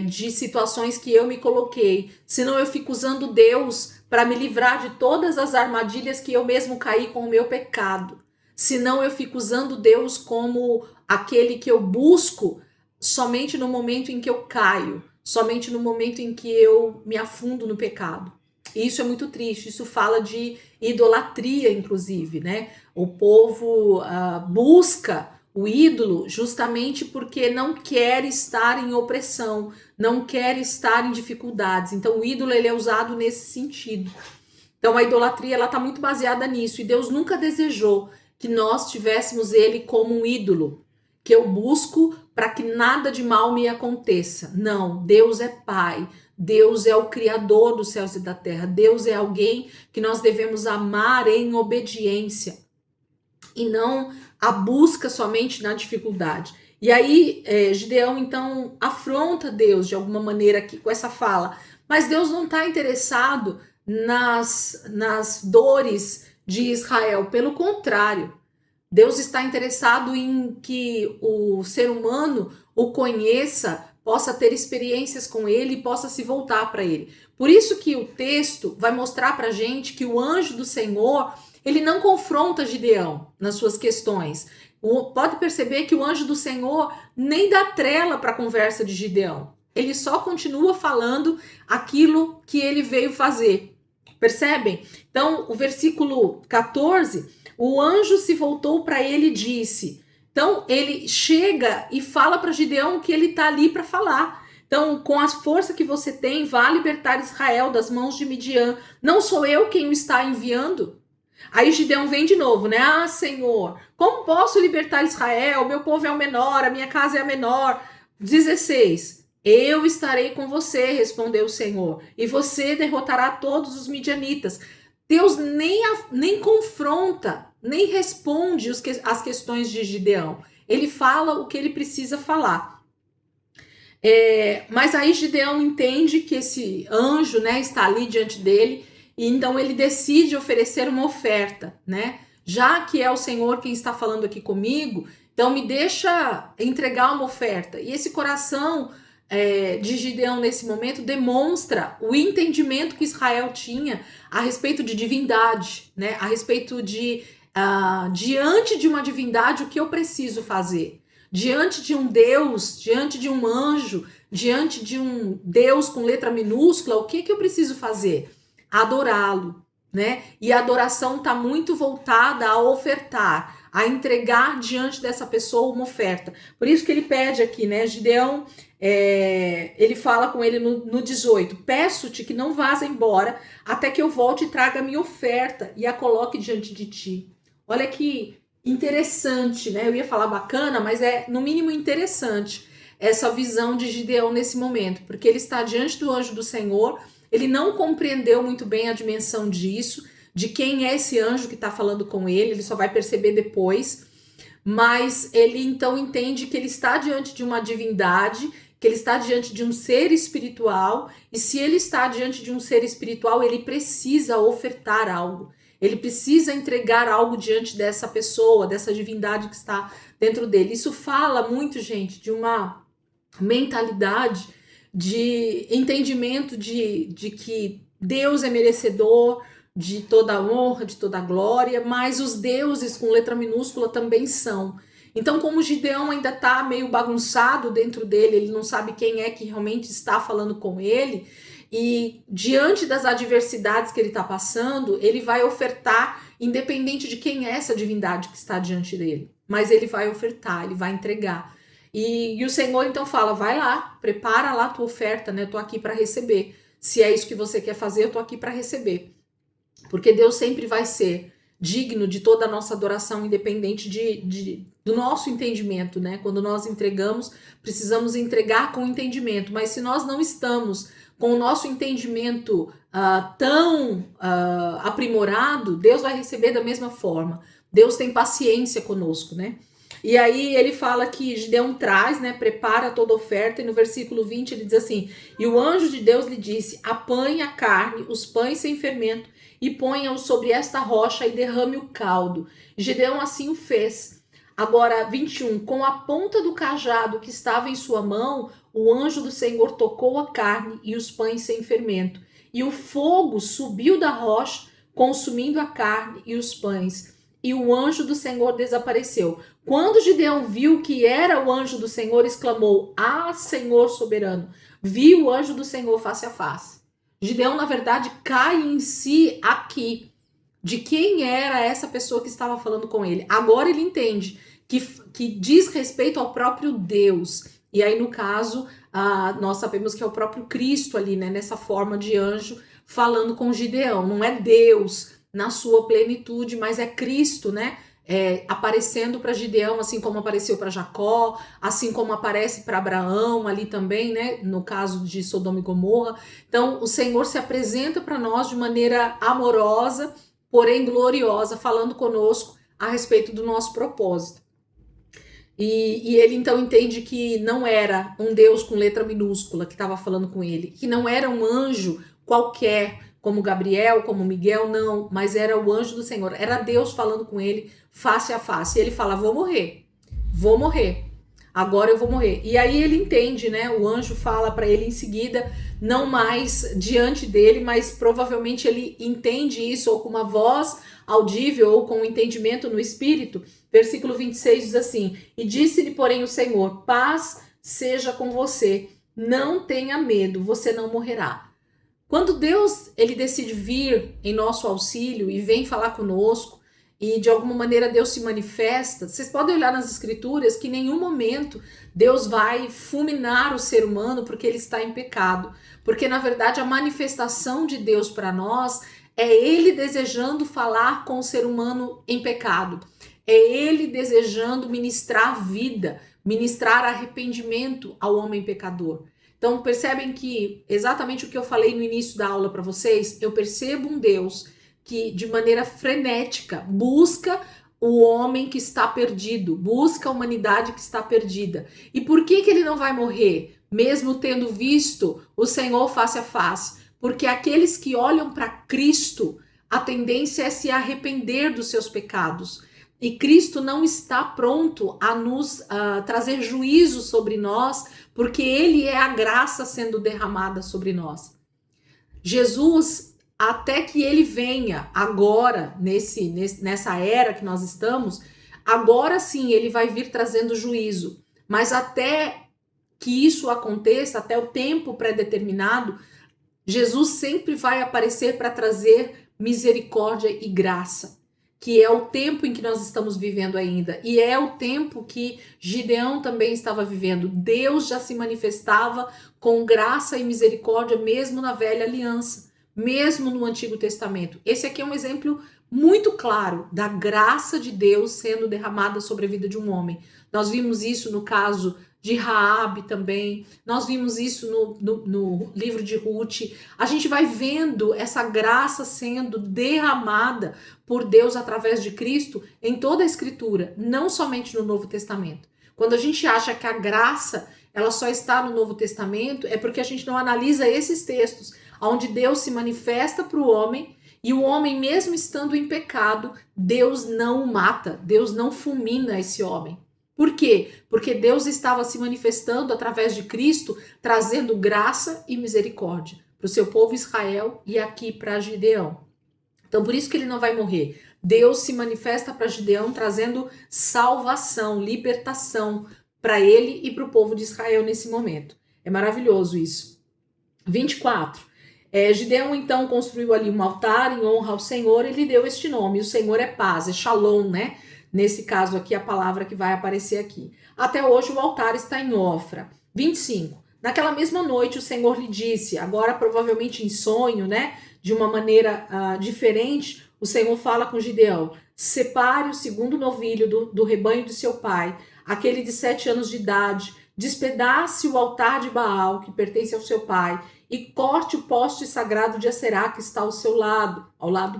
de situações que eu me coloquei. Senão eu fico usando Deus para me livrar de todas as armadilhas que eu mesmo caí com o meu pecado. Senão eu fico usando Deus como aquele que eu busco somente no momento em que eu caio, somente no momento em que eu me afundo no pecado. E isso é muito triste, isso fala de idolatria, inclusive, né? O povo busca o ídolo justamente porque não quer estar em opressão, não quer estar em dificuldades. Então o ídolo ele é usado nesse sentido. Então a idolatria ela está muito baseada nisso e Deus nunca desejou que nós tivéssemos ele como um ídolo, que eu busco para que nada de mal me aconteça. Não, Deus é Pai, Deus é o Criador dos céus e da terra, Deus é alguém que nós devemos amar em obediência e não a busca somente na dificuldade. E aí Gideão então afronta Deus de alguma maneira aqui com essa fala, mas Deus não está interessado nas dores de Israel, pelo contrário, Deus está interessado em que o ser humano o conheça, possa ter experiências com ele e possa se voltar para ele. Por isso que o texto vai mostrar para a gente que o anjo do Senhor, ele não confronta Gideão nas suas questões. Pode perceber que o anjo do Senhor nem dá trela para a conversa de Gideão. Ele só continua falando aquilo que ele veio fazer. Percebem? Então, o versículo 14, o anjo se voltou para ele e disse. Então, ele chega e fala para Gideão que ele está ali para falar. Então, com a força que você tem, vá libertar Israel das mãos de Midian. Não sou eu quem o está enviando? Aí Gideão vem de novo, né? Ah, Senhor, como posso libertar Israel? Meu povo é o menor, a minha casa é a menor. 16. Eu estarei com você, respondeu o Senhor, e você derrotará todos os midianitas. Deus nem confronta, nem responde as questões de Gideão. Ele fala o que ele precisa falar. Mas aí Gideão entende que esse anjo, né, está ali diante dele, e então ele decide oferecer uma oferta, né? Já que é o Senhor quem está falando aqui comigo, então me deixa entregar uma oferta. E esse coração de Gideão nesse momento demonstra o entendimento que Israel tinha a respeito de divindade, né? A respeito de diante de uma divindade, o que eu preciso fazer? Diante de um Deus, diante de um anjo, diante de um Deus com letra minúscula, o que eu preciso fazer? Adorá-lo, né? E a adoração está muito voltada a ofertar, a entregar diante dessa pessoa uma oferta. Por isso que ele pede aqui, né? Gideão, ele fala com ele no 18, peço-te que não vás embora até que eu volte e traga a minha oferta e a coloque diante de ti. Olha que interessante, né? Eu ia falar bacana, mas é no mínimo interessante essa visão de Gideão nesse momento, porque ele está diante do anjo do Senhor, ele não compreendeu muito bem a dimensão disso, de quem é esse anjo que está falando com ele só vai perceber depois, mas ele então entende que ele está diante de uma divindade, que ele está diante de um ser espiritual, e se ele está diante de um ser espiritual, ele precisa ofertar algo. Ele precisa entregar algo diante dessa pessoa, dessa divindade que está dentro dele. Isso fala muito, gente, de uma mentalidade de entendimento de que Deus é merecedor de toda a honra, de toda a glória, mas os deuses com letra minúscula também são. Então, como Gideão ainda está meio bagunçado dentro dele, ele não sabe quem é que realmente está falando com ele, e diante das adversidades que ele está passando, ele vai ofertar, independente de quem é essa divindade que está diante dele. Mas ele vai ofertar, ele vai entregar. E o Senhor então fala, vai lá, prepara lá a tua oferta, né? Eu tô aqui para receber. Se é isso que você quer fazer, eu tô aqui para receber. Porque Deus sempre vai ser digno de toda a nossa adoração, independente do nosso entendimento, né? Quando nós entregamos, precisamos entregar com entendimento. Mas se nós não estamos com o nosso entendimento tão aprimorado, Deus vai receber da mesma forma. Deus tem paciência conosco, né? E aí ele fala que Gideão traz, né, prepara toda oferta, e no versículo 20 ele diz assim, e o anjo de Deus lhe disse, apanhe a carne, os pães sem fermento, e ponha-os sobre esta rocha e derrame o caldo. Gideão assim o fez. Agora, 21, com a ponta do cajado que estava em sua mão, o anjo do Senhor tocou a carne e os pães sem fermento, e o fogo subiu da rocha, consumindo a carne e os pães, e o anjo do Senhor desapareceu. Quando Gideão viu que era o anjo do Senhor, exclamou, ah, Senhor soberano, viu o anjo do Senhor face a face. Gideão, na verdade, cai em si aqui, de quem era essa pessoa que estava falando com ele. Agora ele entende que diz respeito ao próprio Deus. E aí, no caso, nós sabemos que é o próprio Cristo ali, né, nessa forma de anjo, falando com Gideão. Não é Deus na sua plenitude, mas é Cristo, né? Aparecendo para Gideão, assim como apareceu para Jacó, assim como aparece para Abraão ali também, né? No caso de Sodoma e Gomorra. Então, o Senhor se apresenta para nós de maneira amorosa, porém gloriosa, falando conosco a respeito do nosso propósito. E ele então entende que não era um Deus com letra minúscula que estava falando com ele, que não era um anjo qualquer, como Gabriel, como Miguel, não, mas era o anjo do Senhor, era Deus falando com ele face a face. E ele fala, vou morrer, agora eu vou morrer. E aí ele entende, né? O anjo fala para ele em seguida, não mais diante dele, mas provavelmente ele entende isso, ou com uma voz audível, ou com um entendimento no espírito. Versículo 26 diz assim, e disse-lhe, porém, o Senhor, paz seja com você, não tenha medo, você não morrerá. Quando Deus ele decide vir em nosso auxílio e vem falar conosco, e de alguma maneira Deus se manifesta, vocês podem olhar nas escrituras que em nenhum momento Deus vai fulminar o ser humano porque ele está em pecado. Porque na verdade a manifestação de Deus para nós é ele desejando falar com o ser humano em pecado. É ele desejando ministrar vida, ministrar arrependimento ao homem pecador. Então percebem que exatamente o que eu falei no início da aula para vocês, eu percebo um Deus que de maneira frenética busca o homem que está perdido, busca a humanidade que está perdida. E por que ele não vai morrer, mesmo tendo visto o Senhor face a face? Porque aqueles que olham para Cristo, a tendência é se arrepender dos seus pecados. E Cristo não está pronto a nos trazer juízo sobre nós, porque ele é a graça sendo derramada sobre nós. Jesus, até que ele venha agora, nessa era que nós estamos, agora sim ele vai vir trazendo juízo. Mas até que isso aconteça, até o tempo pré-determinado, Jesus sempre vai aparecer para trazer misericórdia e graça, que é o tempo em que nós estamos vivendo ainda, e é o tempo que Gideão também estava vivendo. Deus já se manifestava com graça e misericórdia mesmo na velha aliança, mesmo no Antigo Testamento. Esse aqui é um exemplo muito claro da graça de Deus sendo derramada sobre a vida de um homem. Nós vimos isso no caso de Raabe também, nós vimos isso no livro de Ruth. A gente vai vendo essa graça sendo derramada por Deus através de Cristo em toda a Escritura, não somente no Novo Testamento. Quando a gente acha que a graça ela só está no Novo Testamento, é porque a gente não analisa esses textos, onde Deus se manifesta para o homem, e o homem, mesmo estando em pecado, Deus não o mata, Deus não fulmina esse homem. Por quê? Porque Deus estava se manifestando através de Cristo, trazendo graça e misericórdia para o seu povo Israel e aqui para Gideão. Então, por isso que ele não vai morrer. Deus se manifesta para Gideão, trazendo salvação, libertação para ele e para o povo de Israel nesse momento. É maravilhoso isso. 24. Gideão então construiu ali um altar em honra ao Senhor e lhe deu este nome. O Senhor é paz, é Shalom, né? Nesse caso aqui, a palavra que vai aparecer aqui. Até hoje o altar está em Ofra. 25. Naquela mesma noite o Senhor lhe disse, agora provavelmente em sonho, né? De uma maneira diferente, o Senhor fala com Gideão: separe o segundo novilho do rebanho de seu pai, aquele de 7 anos de idade, despedace o altar de Baal, que pertence ao seu pai, e corte o poste sagrado de Aserá, que está ao seu lado, ao lado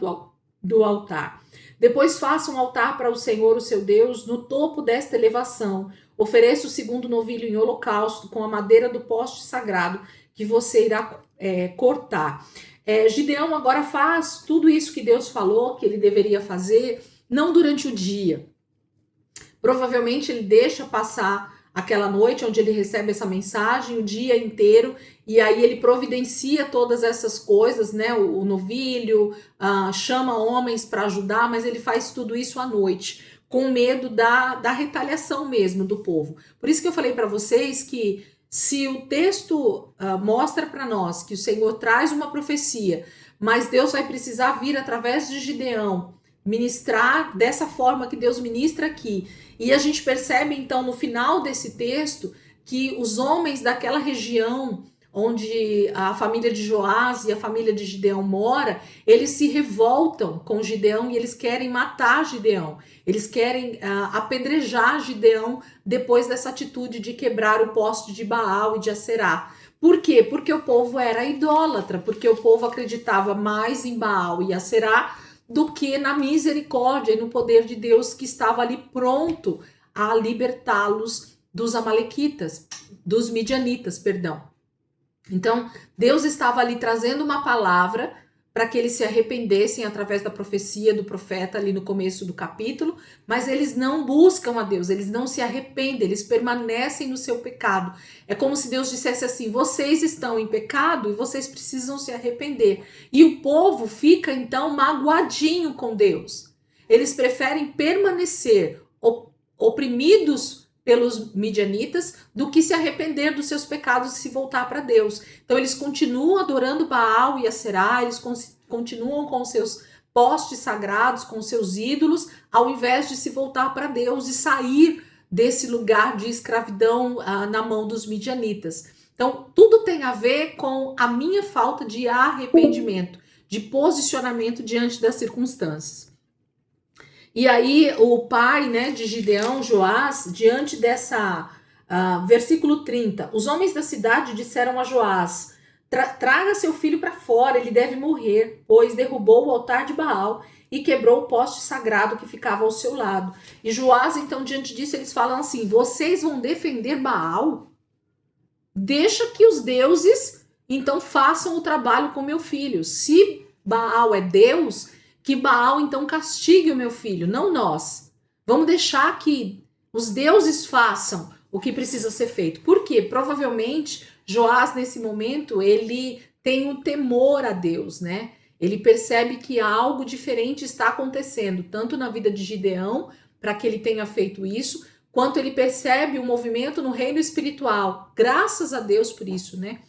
do altar. Depois faça um altar para o Senhor, o seu Deus, no topo desta elevação. Ofereça o segundo novilho em holocausto com a madeira do poste sagrado que você irá cortar. Gideão agora faz tudo isso que Deus falou que ele deveria fazer, não durante o dia. Provavelmente ele deixa passar aquela noite onde ele recebe essa mensagem, o dia inteiro, e aí ele providencia todas essas coisas, né? O novilho, chama homens para ajudar, mas ele faz tudo isso à noite, com medo da retaliação mesmo do povo. Por isso que eu falei para vocês que se o texto mostra para nós que o Senhor traz uma profecia, mas Deus vai precisar vir através de Gideão, ministrar dessa forma que Deus ministra aqui. E a gente percebe então no final desse texto que os homens daquela região onde a família de Joás e a família de Gideão mora, eles se revoltam com Gideão e eles querem matar Gideão. Eles querem apedrejar Gideão depois dessa atitude de quebrar o poste de Baal e de Aserá. Por quê? Porque o povo era idólatra, porque o povo acreditava mais em Baal e Aserá do que na misericórdia e no poder de Deus que estava ali pronto a libertá-los dos amalequitas, dos midianitas, perdão. Então, Deus estava ali trazendo uma palavra para que eles se arrependessem através da profecia do profeta ali no começo do capítulo, mas eles não buscam a Deus, eles não se arrependem, eles permanecem no seu pecado. É como se Deus dissesse assim: vocês estão em pecado e vocês precisam se arrepender. E o povo fica então magoadinho com Deus. Eles preferem permanecer oprimidos pelos midianitas do que se arrepender dos seus pecados e se voltar para Deus. Então eles continuam adorando Baal e Aserá, eles continuam com seus postes sagrados, com seus ídolos, ao invés de se voltar para Deus e sair desse lugar de escravidão na mão dos midianitas. Então tudo tem a ver com a minha falta de arrependimento, de posicionamento diante das circunstâncias. E aí o pai, né, de Gideão, Joás, diante dessa, versículo 30, os homens da cidade disseram a Joás: traga seu filho para fora, ele deve morrer, pois derrubou o altar de Baal e quebrou o poste sagrado que ficava ao seu lado. E Joás, então, diante disso, eles falam assim: vocês vão defender Baal? Deixa que os deuses, então, façam o trabalho com meu filho. Se Baal é Deus, que Baal então castigue o meu filho, não nós. Vamos deixar que os deuses façam o que precisa ser feito. Por quê? Provavelmente Joás, nesse momento, ele tem um temor a Deus, né? Ele percebe que algo diferente está acontecendo, tanto na vida de Gideão, para que ele tenha feito isso, quanto ele percebe um movimento no reino espiritual. Graças a Deus por isso, né?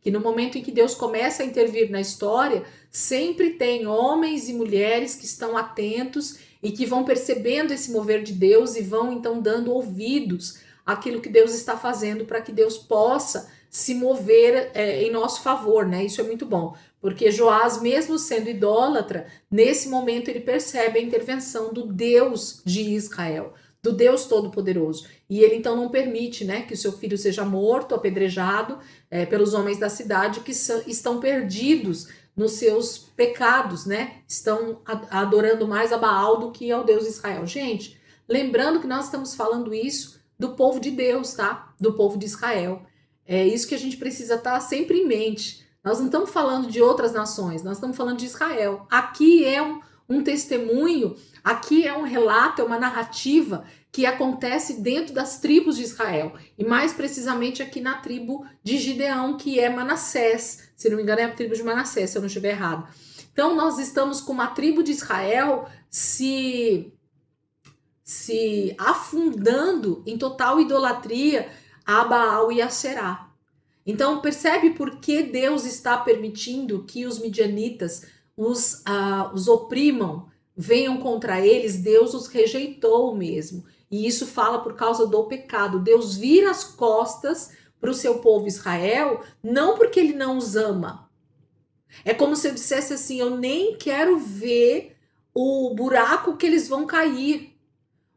Que no momento em que Deus começa a intervir na história, sempre tem homens e mulheres que estão atentos e que vão percebendo esse mover de Deus e vão então dando ouvidos àquilo que Deus está fazendo para que Deus possa se mover em nosso favor, né? Isso é muito bom, porque Joás, mesmo sendo idólatra, nesse momento ele percebe a intervenção do Deus de Israel, do Deus Todo-Poderoso. E ele então não permite, né, que o seu filho seja morto, apedrejado pelos homens da cidade que estão perdidos nos seus pecados, né? Estão adorando mais a Baal do que ao Deus de Israel. Gente, lembrando que nós estamos falando isso do povo de Deus, tá? Do povo de Israel. É isso que a gente precisa estar sempre em mente. Nós não estamos falando de outras nações, nós estamos falando de Israel. Aqui é um testemunho, aqui é um relato, é uma narrativa que acontece dentro das tribos de Israel, e mais precisamente aqui na tribo de Gideão, que é Manassés, se não me engano é a tribo de Manassés, se eu não estiver errado. Então nós estamos com uma tribo de Israel se afundando em total idolatria a Baal e a Aserá. Então percebe por que Deus está permitindo que os midianitas os oprimam, venham contra eles. Deus os rejeitou mesmo. E isso fala por causa do pecado. Deus vira as costas para o seu povo Israel, não porque ele não os ama. É como se eu dissesse assim, eu nem quero ver o buraco que eles vão cair.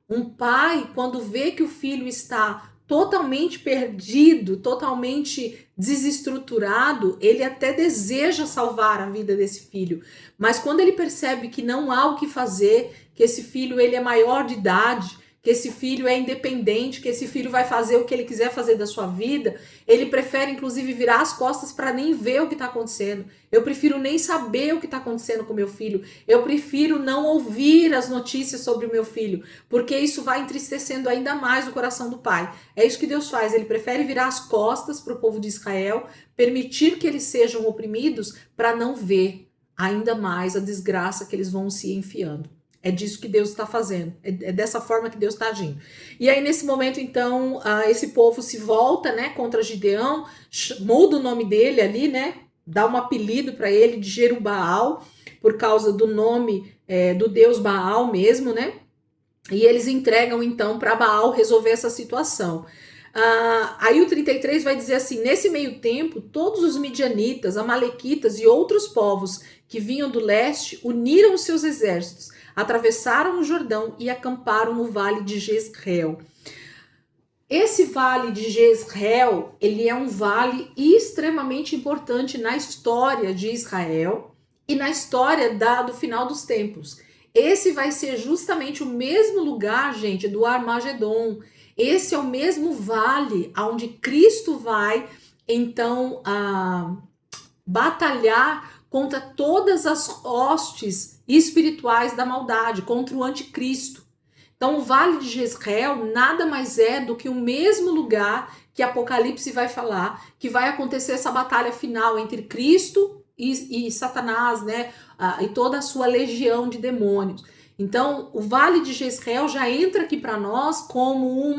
Um pai, quando vê que o filho está totalmente perdido, totalmente desestruturado, ele até deseja salvar a vida desse filho. Mas quando ele percebe que não há o que fazer, que esse filho ele é maior de idade, que esse filho é independente, que esse filho vai fazer o que ele quiser fazer da sua vida, ele prefere inclusive virar as costas para nem ver o que está acontecendo. Eu prefiro nem saber o que está acontecendo com meu filho. Eu prefiro não ouvir as notícias sobre o meu filho, porque isso vai entristecendo ainda mais o coração do pai. É isso que Deus faz, ele prefere virar as costas para o povo de Israel, permitir que eles sejam oprimidos para não ver ainda mais a desgraça que eles vão se enfiando. É disso que Deus está fazendo, é dessa forma que Deus está agindo. E aí nesse momento então esse povo se volta, né, contra Gideão, muda o nome dele ali, né, dá um apelido para ele de Jerubaal, por causa do nome do deus Baal mesmo, né? E eles entregam então para Baal resolver essa situação. Aí o 33 vai dizer assim: nesse meio tempo, todos os midianitas, amalequitas e outros povos que vinham do leste uniram os seus exércitos, atravessaram o Jordão e acamparam no vale de Jezreel. Esse vale de Jezreel, ele é um vale extremamente importante na história de Israel e na história do final dos tempos. Esse vai ser justamente o mesmo lugar, gente, do Armagedon. Esse é o mesmo vale onde Cristo vai, então, batalhar contra todas as hostes espirituais da maldade, contra o anticristo. Então, o Vale de Jezreel nada mais é do que o mesmo lugar que Apocalipse vai falar, que vai acontecer essa batalha final entre Cristo e Satanás, né? E toda a sua legião de demônios. Então, o Vale de Jezreel já entra aqui para nós como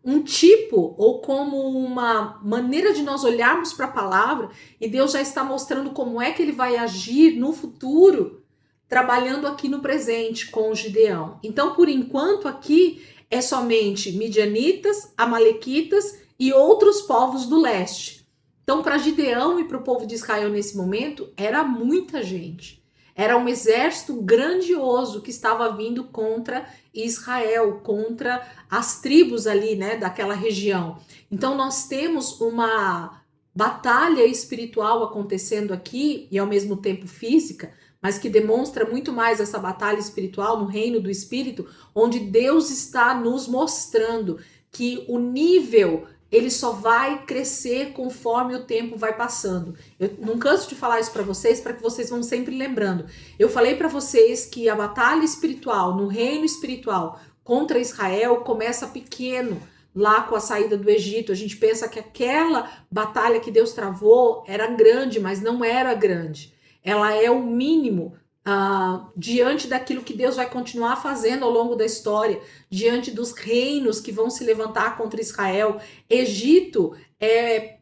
um tipo ou como uma maneira de nós olharmos para a palavra, e Deus já está mostrando como é que ele vai agir no futuro, trabalhando aqui no presente com o Gideão. Então, por enquanto, aqui é somente midianitas, amalequitas e outros povos do leste. Então, para Gideão e para o povo de Israel nesse momento, era muita gente. Era um exército grandioso que estava vindo contra Israel, contra as tribos ali, né, daquela região. Então, nós temos uma batalha espiritual acontecendo aqui e ao mesmo tempo física, mas que demonstra muito mais essa batalha espiritual no reino do Espírito, onde Deus está nos mostrando que o nível ele só vai crescer conforme o tempo vai passando. Eu não canso de falar isso para que vocês vão sempre lembrando. Eu falei para vocês que a batalha espiritual no reino espiritual contra Israel começa pequeno, lá com a saída do Egito. A gente pensa que aquela batalha que Deus travou era grande, mas não era grande. Ela é o mínimo diante daquilo que Deus vai continuar fazendo ao longo da história, diante dos reinos que vão se levantar contra Israel. Egito é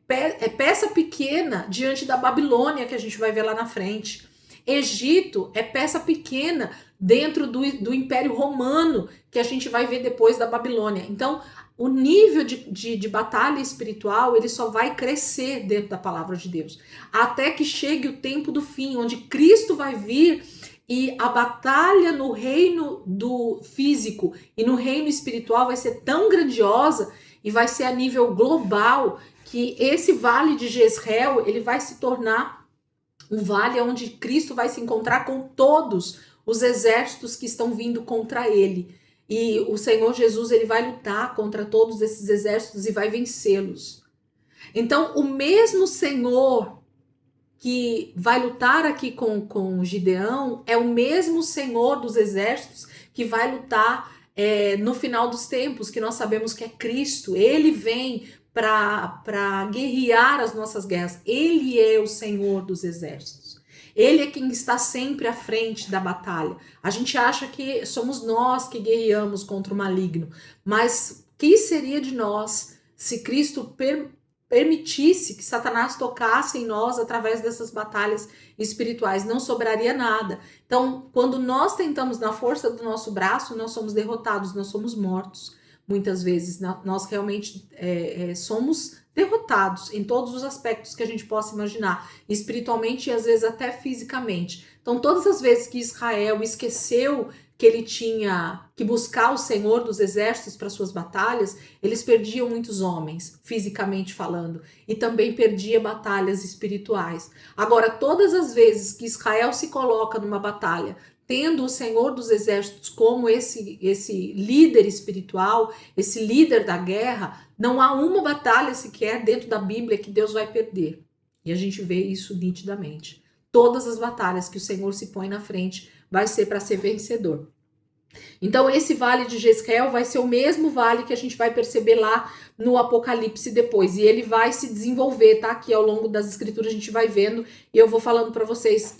peça pequena diante da Babilônia que a gente vai ver lá na frente. Egito é peça pequena dentro do Império Romano que a gente vai ver depois da Babilônia. Então, o nível de batalha espiritual, ele só vai crescer dentro da palavra de Deus, até que chegue o tempo do fim, onde Cristo vai vir e a batalha no reino do físico e no reino espiritual vai ser tão grandiosa e vai ser a nível global que esse vale de Jezreel, ele vai se tornar um vale onde Cristo vai se encontrar com todos os exércitos que estão vindo contra ele. E o Senhor Jesus, ele vai lutar contra todos esses exércitos e vai vencê-los. Então, o mesmo Senhor que vai lutar aqui com Gideão é o mesmo Senhor dos exércitos que vai lutar no final dos tempos, que nós sabemos que é Cristo. Ele vem para guerrear as nossas guerras. Ele é o Senhor dos exércitos. Ele é quem está sempre à frente da batalha. A gente acha que somos nós que guerreamos contra o maligno, mas que seria de nós se Cristo permitisse que Satanás tocasse em nós através dessas batalhas espirituais, não sobraria nada. Então, quando nós tentamos na força do nosso braço, nós somos derrotados, nós somos mortos. Muitas vezes nós realmente somos derrotados em todos os aspectos que a gente possa imaginar, espiritualmente e às vezes até fisicamente. Então, todas as vezes que Israel esqueceu que ele tinha que buscar o Senhor dos exércitos para suas batalhas, eles perdiam muitos homens, fisicamente falando, e também perdia batalhas espirituais. Agora, todas as vezes que Israel se coloca numa batalha, tendo o Senhor dos exércitos como esse líder espiritual, esse líder da guerra, não há uma batalha sequer dentro da Bíblia que Deus vai perder. E a gente vê isso nitidamente. Todas as batalhas que o Senhor se põe na frente vai ser para ser vencedor. Então, esse vale de Jezreel vai ser o mesmo vale que a gente vai perceber lá no Apocalipse depois. E ele vai se desenvolver, tá? Aqui ao longo das escrituras a gente vai vendo e eu vou falando para vocês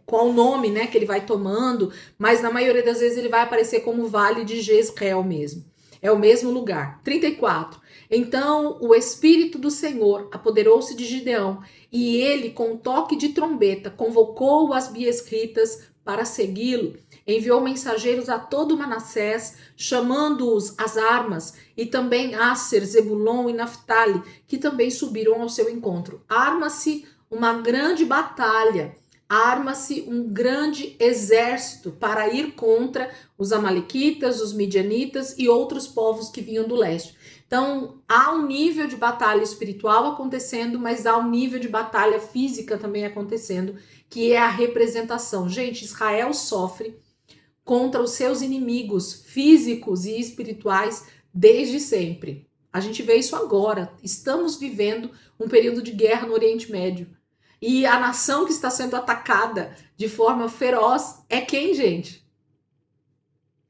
qual o nome, né, que ele vai tomando, mas na maioria das vezes ele vai aparecer como Vale de Jezreel mesmo. É o mesmo lugar. 34. Então o Espírito do Senhor apoderou-se de Gideão e ele, com um toque de trombeta, convocou as biesritas para segui-lo. Enviou mensageiros a todo Manassés, chamando-os às armas, e também Asser, Zebulon e Naftali, que também subiram ao seu encontro. Arma-se uma grande batalha, arma-se um grande exército para ir contra os amalequitas, os midianitas e outros povos que vinham do leste. Então, há um nível de batalha espiritual acontecendo, mas há um nível de batalha física também acontecendo, que é a representação. Gente, Israel sofre contra os seus inimigos físicos e espirituais desde sempre. A gente vê isso agora. Estamos vivendo um período de guerra no Oriente Médio. E a nação que está sendo atacada de forma feroz é quem, gente?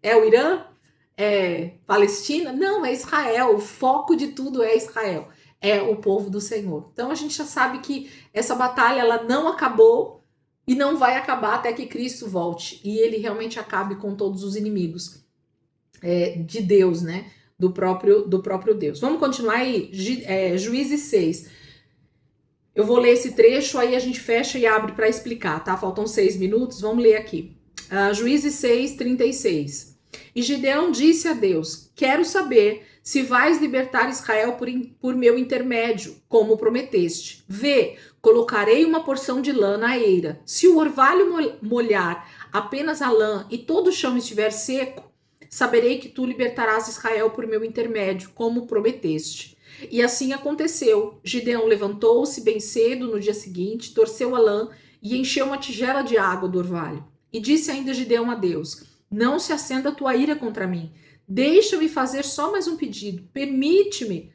É o Irã? É Palestina? Não, é Israel. O foco de tudo é Israel. É o povo do Senhor. Então a gente já sabe que essa batalha ela não acabou e não vai acabar até que Cristo volte e ele realmente acabe com todos os inimigos de Deus, né? Do próprio Deus. Vamos continuar aí? Juízes 6. Eu vou ler esse trecho, aí a gente fecha e abre para explicar, tá? Faltam 6 minutos, vamos ler aqui. Juízes 6, 36. E Gideão disse a Deus: Quero saber se vais libertar Israel por meu intermédio, como prometeste. Vê, colocarei uma porção de lã na eira. Se o orvalho molhar apenas a lã e todo o chão estiver seco, saberei que tu libertarás Israel por meu intermédio, como prometeste. E assim aconteceu. Gideão levantou-se bem cedo no dia seguinte, torceu a lã e encheu uma tigela de água do orvalho. E disse ainda Gideão a Deus: Não se acenda a tua ira contra mim. Deixa-me fazer só mais um pedido. Permite-me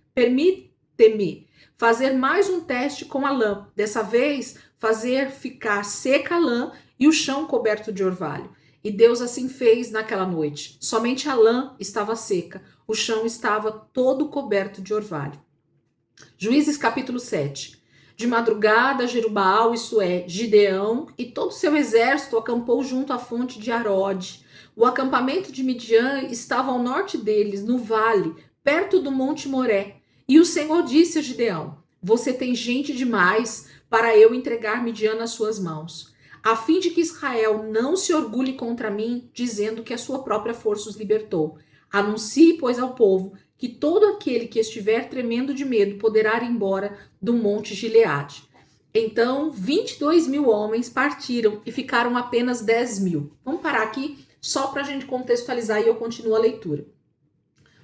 fazer mais um teste com a lã. Dessa vez, fazer ficar seca a lã e o chão coberto de orvalho. E Deus assim fez naquela noite. Somente a lã estava seca, o chão estava todo coberto de orvalho. Juízes capítulo 7. De madrugada, Jerubaal, isso é, Gideão, e todo o seu exército acampou junto à fonte de Arode. O acampamento de Midian estava ao norte deles, no vale, perto do monte Moré. E o Senhor disse a Gideão: Você tem gente demais para eu entregar Midian nas suas mãos, a fim de que Israel não se orgulhe contra mim, dizendo que a sua própria força os libertou. Anuncie, pois, ao povo que todo aquele que estiver tremendo de medo poderá ir embora do monte Gileade. Então, 22.000 homens partiram e ficaram apenas 10.000. Vamos parar aqui só para a gente contextualizar e eu continuo a leitura.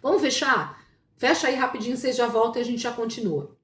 Vamos fechar? Fecha aí rapidinho, vocês já voltam e a gente já continua.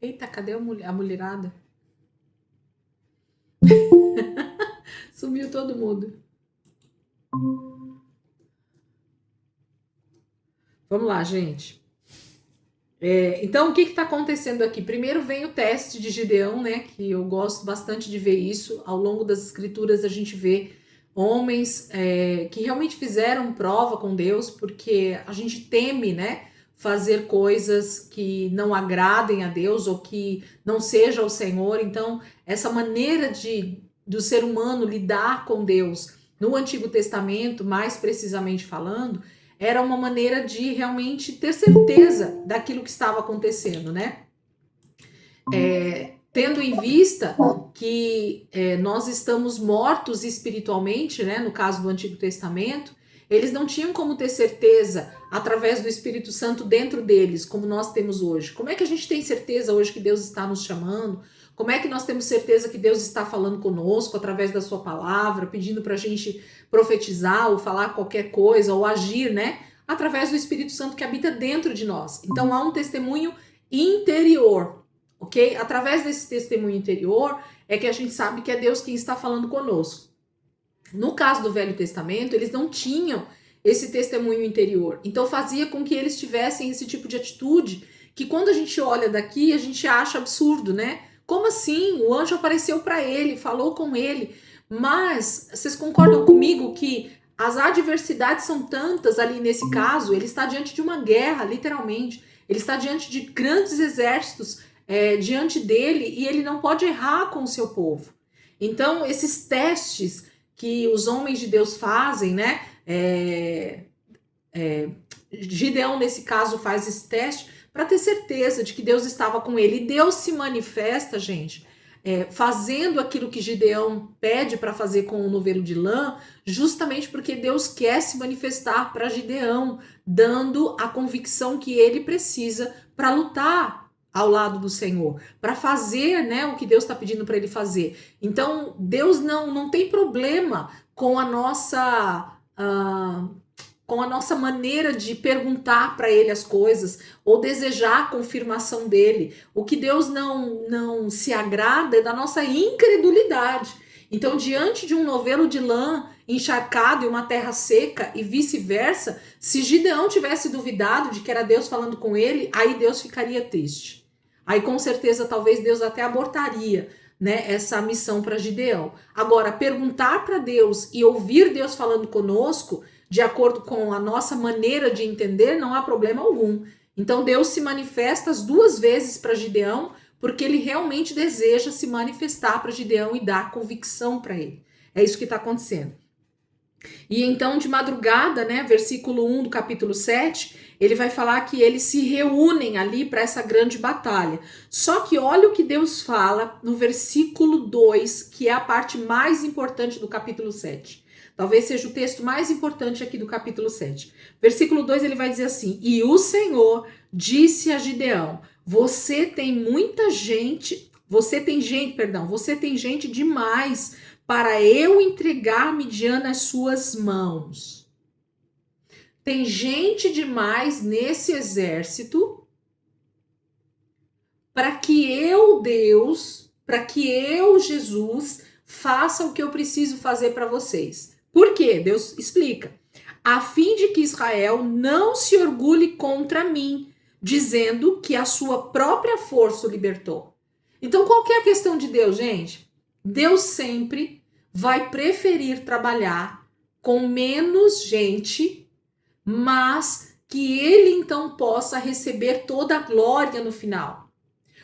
Eita, cadê a mulherada? Sumiu todo mundo. Vamos lá, gente. Então, o que está acontecendo aqui? Primeiro vem o teste de Gideão, né? Que eu gosto bastante de ver isso. Ao longo das escrituras, a gente vê homens que realmente fizeram prova com Deus, porque a gente teme, né? Fazer coisas que não agradem a Deus ou que não seja o Senhor. Então, essa maneira do ser humano lidar com Deus no Antigo Testamento, mais precisamente falando, era uma maneira de realmente ter certeza daquilo que estava acontecendo, né? Tendo em vista que nós estamos mortos espiritualmente, né? No caso do Antigo Testamento, eles não tinham como ter certeza através do Espírito Santo dentro deles, como nós temos hoje. Como é que a gente tem certeza hoje que Deus está nos chamando? Como é que nós temos certeza que Deus está falando conosco através da sua palavra, pedindo para a gente profetizar ou falar qualquer coisa ou agir, né? Através do Espírito Santo que habita dentro de nós. Então há um testemunho interior, ok? Através desse testemunho interior é que a gente sabe que é Deus quem está falando conosco. No caso do Velho Testamento, eles não tinham esse testemunho interior. Então fazia com que eles tivessem esse tipo de atitude que quando a gente olha daqui, a gente acha absurdo, né? Como assim? O anjo apareceu para ele, falou com ele. Mas vocês concordam comigo que as adversidades são tantas ali nesse caso? Ele está diante de uma guerra, literalmente. Ele está diante de grandes exércitos diante dele e ele não pode errar com o seu povo. Então, esses testes que os homens de Deus fazem, né? Gideão, nesse caso, faz esse teste para ter certeza de que Deus estava com ele. E Deus se manifesta, gente, fazendo aquilo que Gideão pede para fazer com o novelo de lã, justamente porque Deus quer se manifestar para Gideão, dando a convicção que ele precisa para lutar ao lado do Senhor, para fazer, né, o que Deus está pedindo para ele fazer. Então, Deus não tem problema com a nossa maneira de perguntar para ele as coisas ou desejar a confirmação dele. O que Deus não se agrada é da nossa incredulidade. Então, diante de um novelo de lã encharcado e uma terra seca e vice-versa, se Gideão tivesse duvidado de que era Deus falando com ele, aí Deus ficaria triste. Aí, com certeza, talvez Deus até abortaria, né, essa missão para Gideão. Agora, perguntar para Deus e ouvir Deus falando conosco, de acordo com a nossa maneira de entender, não há problema algum. Então Deus se manifesta as duas vezes para Gideão, porque ele realmente deseja se manifestar para Gideão e dar convicção para ele. É isso que está acontecendo. E então, de madrugada, né, versículo 1 do capítulo 7, ele vai falar que eles se reúnem ali para essa grande batalha. Só que olha o que Deus fala no versículo 2, que é a parte mais importante do capítulo 7. Talvez seja o texto mais importante aqui do capítulo 7. Versículo 2, ele vai dizer assim: E o Senhor disse a Gideão: você tem gente demais para eu entregar Midian nas suas mãos. Tem gente demais nesse exército para que eu, Deus, para que eu, Jesus, faça o que eu preciso fazer para vocês. Por quê? Deus explica. A fim de que Israel não se orgulhe contra mim, dizendo que a sua própria força o libertou. Então, qual que é a questão de Deus, gente? Deus sempre vai preferir trabalhar com menos gente, mas que ele então possa receber toda a glória no final.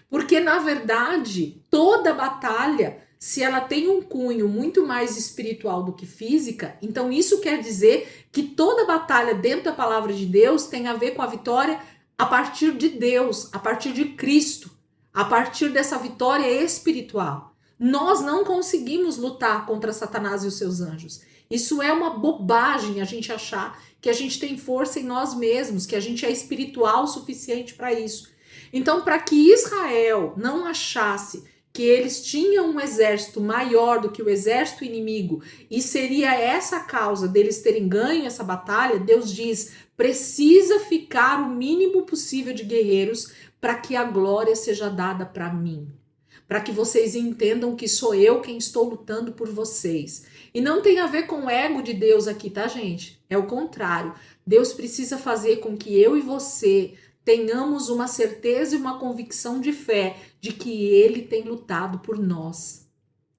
Porque, na verdade, toda batalha, se ela tem um cunho muito mais espiritual do que física, então isso quer dizer que toda batalha dentro da palavra de Deus tem a ver com a vitória a partir de Deus, a partir de Cristo, a partir dessa vitória espiritual. Nós não conseguimos lutar contra Satanás e os seus anjos. Isso é uma bobagem a gente achar que a gente tem força em nós mesmos, que a gente é espiritual o suficiente para isso. Então, para que Israel não achasse que eles tinham um exército maior do que o exército inimigo e seria essa a causa deles terem ganho essa batalha, Deus diz: precisa ficar o mínimo possível de guerreiros para que a glória seja dada para mim. Para que vocês entendam que sou eu quem estou lutando por vocês. E não tem a ver com o ego de Deus aqui, tá, gente? É o contrário. Deus precisa fazer com que eu e você tenhamos uma certeza e uma convicção de fé de que Ele tem lutado por nós.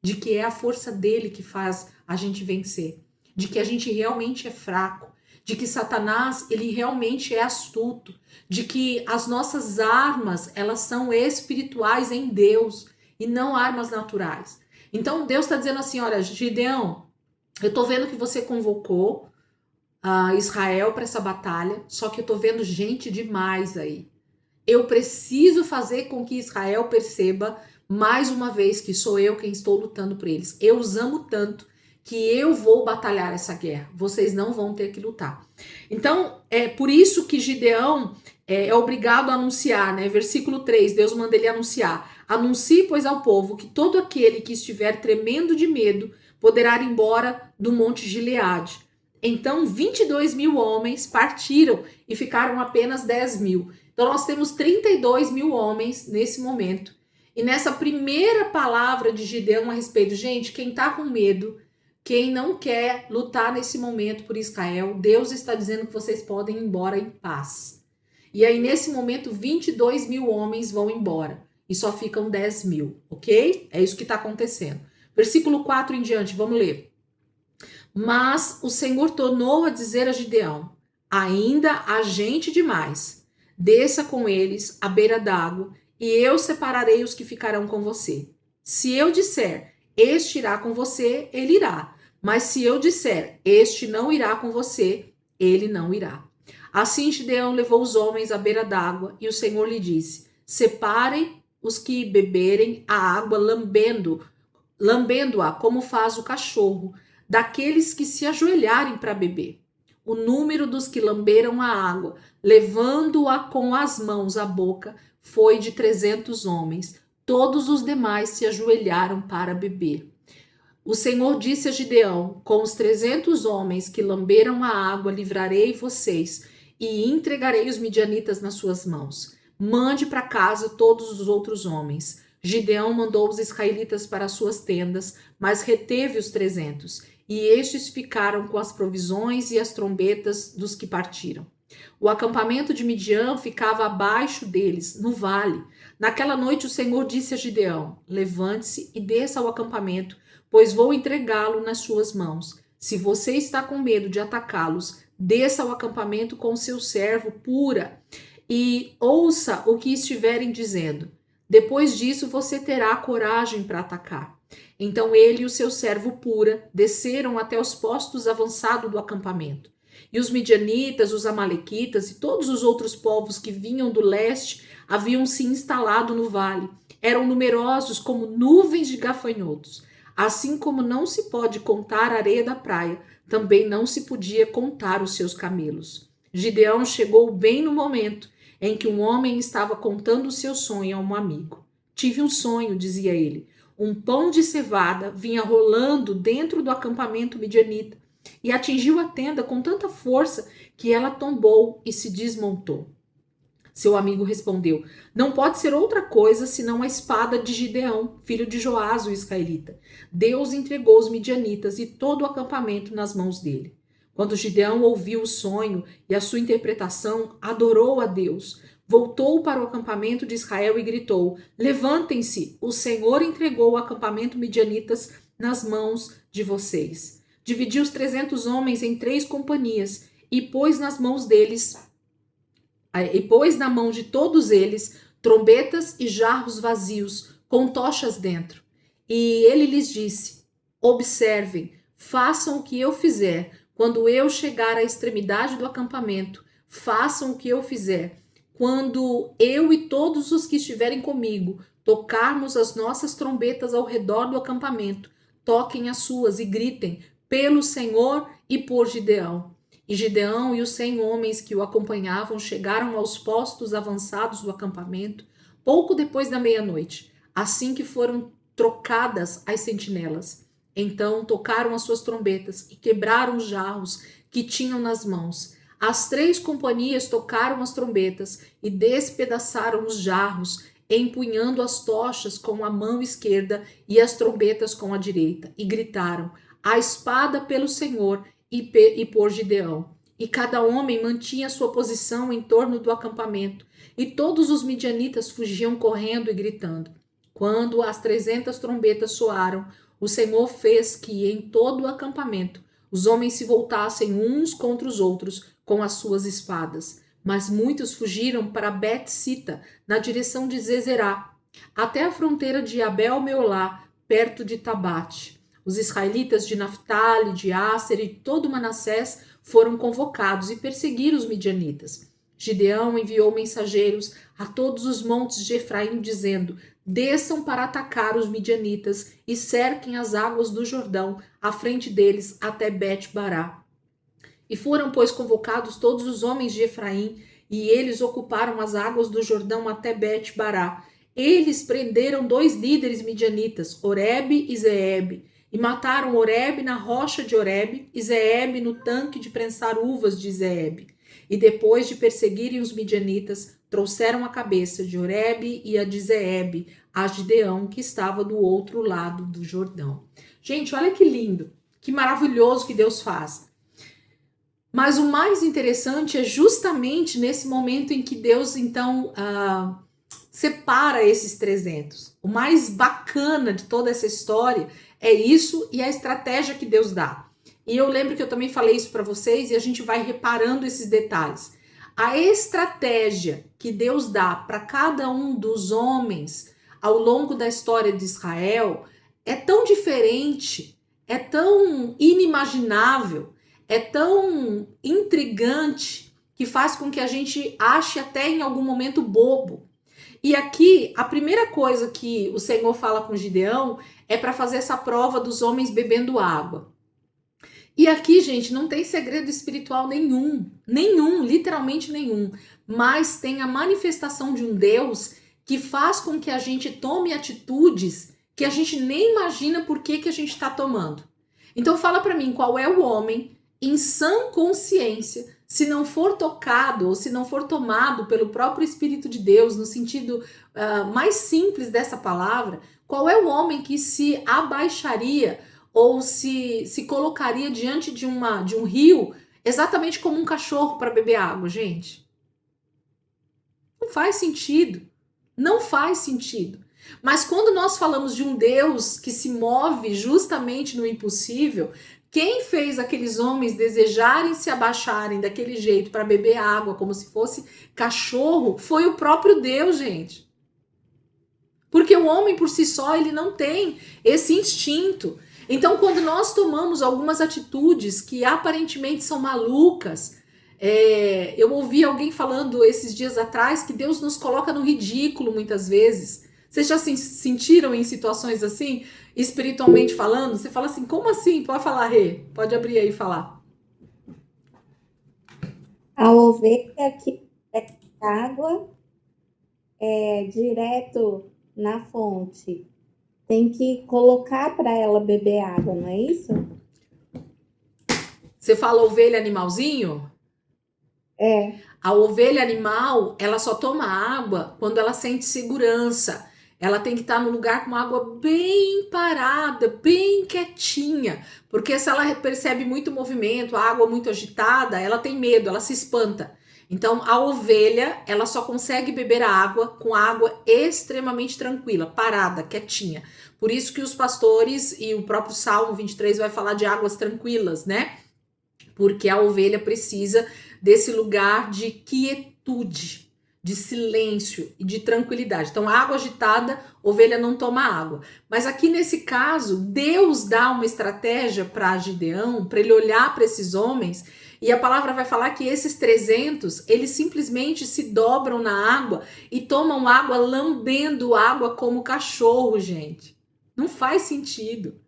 De que é a força dele que faz a gente vencer. De que a gente realmente é fraco. De que Satanás, ele realmente é astuto. De que as nossas armas, elas são espirituais em Deus e não armas naturais. Então Deus está dizendo assim, olha, Gideão, eu estou vendo que você convocou Israel para essa batalha, só que eu estou vendo gente demais aí. Eu preciso fazer com que Israel perceba mais uma vez que sou eu quem estou lutando por eles. Eu os amo tanto que eu vou batalhar essa guerra. Vocês não vão ter que lutar. Então, é por isso que Gideão é obrigado a anunciar, né? Versículo 3, Deus manda ele anunciar. Anuncie, pois, ao povo que todo aquele que estiver tremendo de medo poderá ir embora do monte Gileade. Então, 22.000 homens partiram e ficaram apenas 10.000. Então, nós temos 32.000 homens nesse momento. E nessa primeira palavra de Gideão a respeito, gente, quem tá com medo, quem não quer lutar nesse momento por Israel, Deus está dizendo que vocês podem ir embora em paz. E aí, nesse momento, 22.000 homens vão embora e só ficam 10.000, ok? É isso que está acontecendo. Versículo 4 em diante, vamos ler. Mas o Senhor tornou a dizer a Gideão: ainda há gente demais. Desça com eles à beira d'água, e eu separarei os que ficarão com você. Se eu disser, este irá com você, ele irá. Mas se eu disser, este não irá com você, ele não irá. Assim Gideão levou os homens à beira d'água, e o Senhor lhe disse: separem os que beberem a água lambendo-a como faz o cachorro, daqueles que se ajoelharem para beber. O número dos que lamberam a água, levando-a com as mãos à boca, foi de 300 homens. Todos os demais se ajoelharam para beber. O Senhor disse a Gideão: com os 300 homens que lamberam a água, livrarei vocês e entregarei os midianitas nas suas mãos. Mande para casa todos os outros homens. Gideão mandou os israelitas para as suas tendas, mas reteve os 300. E estes ficaram com as provisões e as trombetas dos que partiram. O acampamento de Midian ficava abaixo deles, no vale. Naquela noite o Senhor disse a Gideão: levante-se e desça ao acampamento, pois vou entregá-lo nas suas mãos. Se você está com medo de atacá-los, desça ao acampamento com seu servo Pura e ouça o que estiverem dizendo. Depois disso você terá coragem para atacar. Então ele e o seu servo Pura desceram até os postos avançados do acampamento. E os midianitas, os amalequitas e todos os outros povos que vinham do leste haviam se instalado no vale. Eram numerosos como nuvens de gafanhotos. Assim como não se pode contar a areia da praia, também não se podia contar os seus camelos. Gideão chegou bem no momento em que um homem estava contando o seu sonho a um amigo. Tive um sonho, dizia ele. Um pão de cevada vinha rolando dentro do acampamento midianita e atingiu a tenda com tanta força que ela tombou e se desmontou. Seu amigo respondeu: não pode ser outra coisa senão a espada de Gideão, filho de Joás, o israelita. Deus entregou os midianitas e todo o acampamento nas mãos dele. Quando Gideão ouviu o sonho e a sua interpretação, adorou a Deus. Voltou para o acampamento de Israel e gritou: levantem-se, o Senhor entregou o acampamento midianitas nas mãos de vocês. Dividiu os 300 homens em 3 companhias e pôs nas mãos deles, e pôs na mão de todos eles trombetas e jarros vazios com tochas dentro. E ele lhes disse: observem, façam o que eu fizer. Quando eu chegar à extremidade do acampamento, façam o que eu fizer. Quando eu e todos os que estiverem comigo tocarmos as nossas trombetas ao redor do acampamento, toquem as suas e gritem: pelo Senhor e por Gideão. E Gideão e os 100 homens que o acompanhavam chegaram aos postos avançados do acampamento pouco depois da meia-noite, assim que foram trocadas as sentinelas. Então tocaram as suas trombetas e quebraram os jarros que tinham nas mãos. As 3 companhias tocaram as trombetas e despedaçaram os jarros, empunhando as tochas com a mão esquerda e as trombetas com a direita, e gritaram: a espada pelo Senhor e por Gideão. E cada homem mantinha sua posição em torno do acampamento, e todos os midianitas fugiam correndo e gritando. Quando as 300 trombetas soaram, o Senhor fez que em todo o acampamento os homens se voltassem uns contra os outros com as suas espadas. Mas muitos fugiram para Bet-sita, na direção de Zezerá, até a fronteira de Abel-Meolá, perto de Tabate. Os israelitas de Naftali, de Asser e todo Manassés foram convocados e perseguiram os midianitas. Gideão enviou mensageiros a todos os montes de Efraim, dizendo: desçam para atacar os midianitas e cerquem as águas do Jordão à frente deles até Bet-Bará. E foram, pois, convocados todos os homens de Efraim, e eles ocuparam as águas do Jordão até Bet-Bará. Eles prenderam 2 líderes midianitas, Oreb e Zeeb, e mataram Oreb na rocha de Oreb e Zeeb no tanque de prensar uvas de Zeeb. E depois de perseguirem os midianitas, trouxeram a cabeça de Oreb e a de Zeeb a Gideão, que estava do outro lado do Jordão. Gente, olha que lindo, que maravilhoso que Deus faz. Mas o mais interessante é justamente nesse momento em que Deus, então, separa esses 300. O mais bacana de toda essa história é isso e a estratégia que Deus dá. E eu lembro que eu também falei isso para vocês e a gente vai reparando esses detalhes. A estratégia que Deus dá para cada um dos homens ao longo da história de Israel é tão diferente, é tão inimaginável, é tão intrigante que faz com que a gente ache até em algum momento bobo. E aqui, a primeira coisa que o Senhor fala com Gideão é para fazer essa prova dos homens bebendo água. E aqui, gente, não tem segredo espiritual nenhum, literalmente nenhum, mas tem a manifestação de um Deus que faz com que a gente tome atitudes que a gente nem imagina por que a gente está tomando. Então fala para mim, qual é o homem em sã consciência, se não for tocado ou se não for tomado pelo próprio Espírito de Deus, no sentido mais simples dessa palavra, qual é o homem que se abaixaria ou se colocaria diante de um rio exatamente como um cachorro para beber água, gente? Não faz sentido. Não faz sentido. Mas quando nós falamos de um Deus que se move justamente no impossível, quem fez aqueles homens desejarem se abaixarem daquele jeito para beber água como se fosse cachorro foi o próprio Deus, gente. Porque o homem por si só, ele não tem esse instinto. Então, quando nós tomamos algumas atitudes que aparentemente são malucas, eu ouvi alguém falando esses dias atrás que Deus nos coloca no ridículo muitas vezes. Vocês já se sentiram em situações assim, espiritualmente falando? Você fala assim, como assim? Pode falar, Rê. Pode abrir aí e falar. A ovelha que é água direto na fonte, tem que colocar para ela beber água, não é isso? Você fala ovelha animalzinho? É. A ovelha animal, ela só toma água quando ela sente segurança. Ela tem que estar no lugar com água bem parada, bem quietinha. Porque se ela percebe muito movimento, a água muito agitada, ela tem medo, ela se espanta. Então, a ovelha, ela só consegue beber a água com água extremamente tranquila, parada, quietinha. Por isso que os pastores e o próprio Salmo 23 vai falar de águas tranquilas, né? Porque a ovelha precisa desse lugar de quietude, de silêncio e de tranquilidade. Então, água agitada, ovelha não toma água. Mas aqui nesse caso, Deus dá uma estratégia para Gideão, para ele olhar para esses homens, e a palavra vai falar que esses 300, eles simplesmente se dobram na água e tomam água lambendo água como cachorro, gente. Não faz sentido.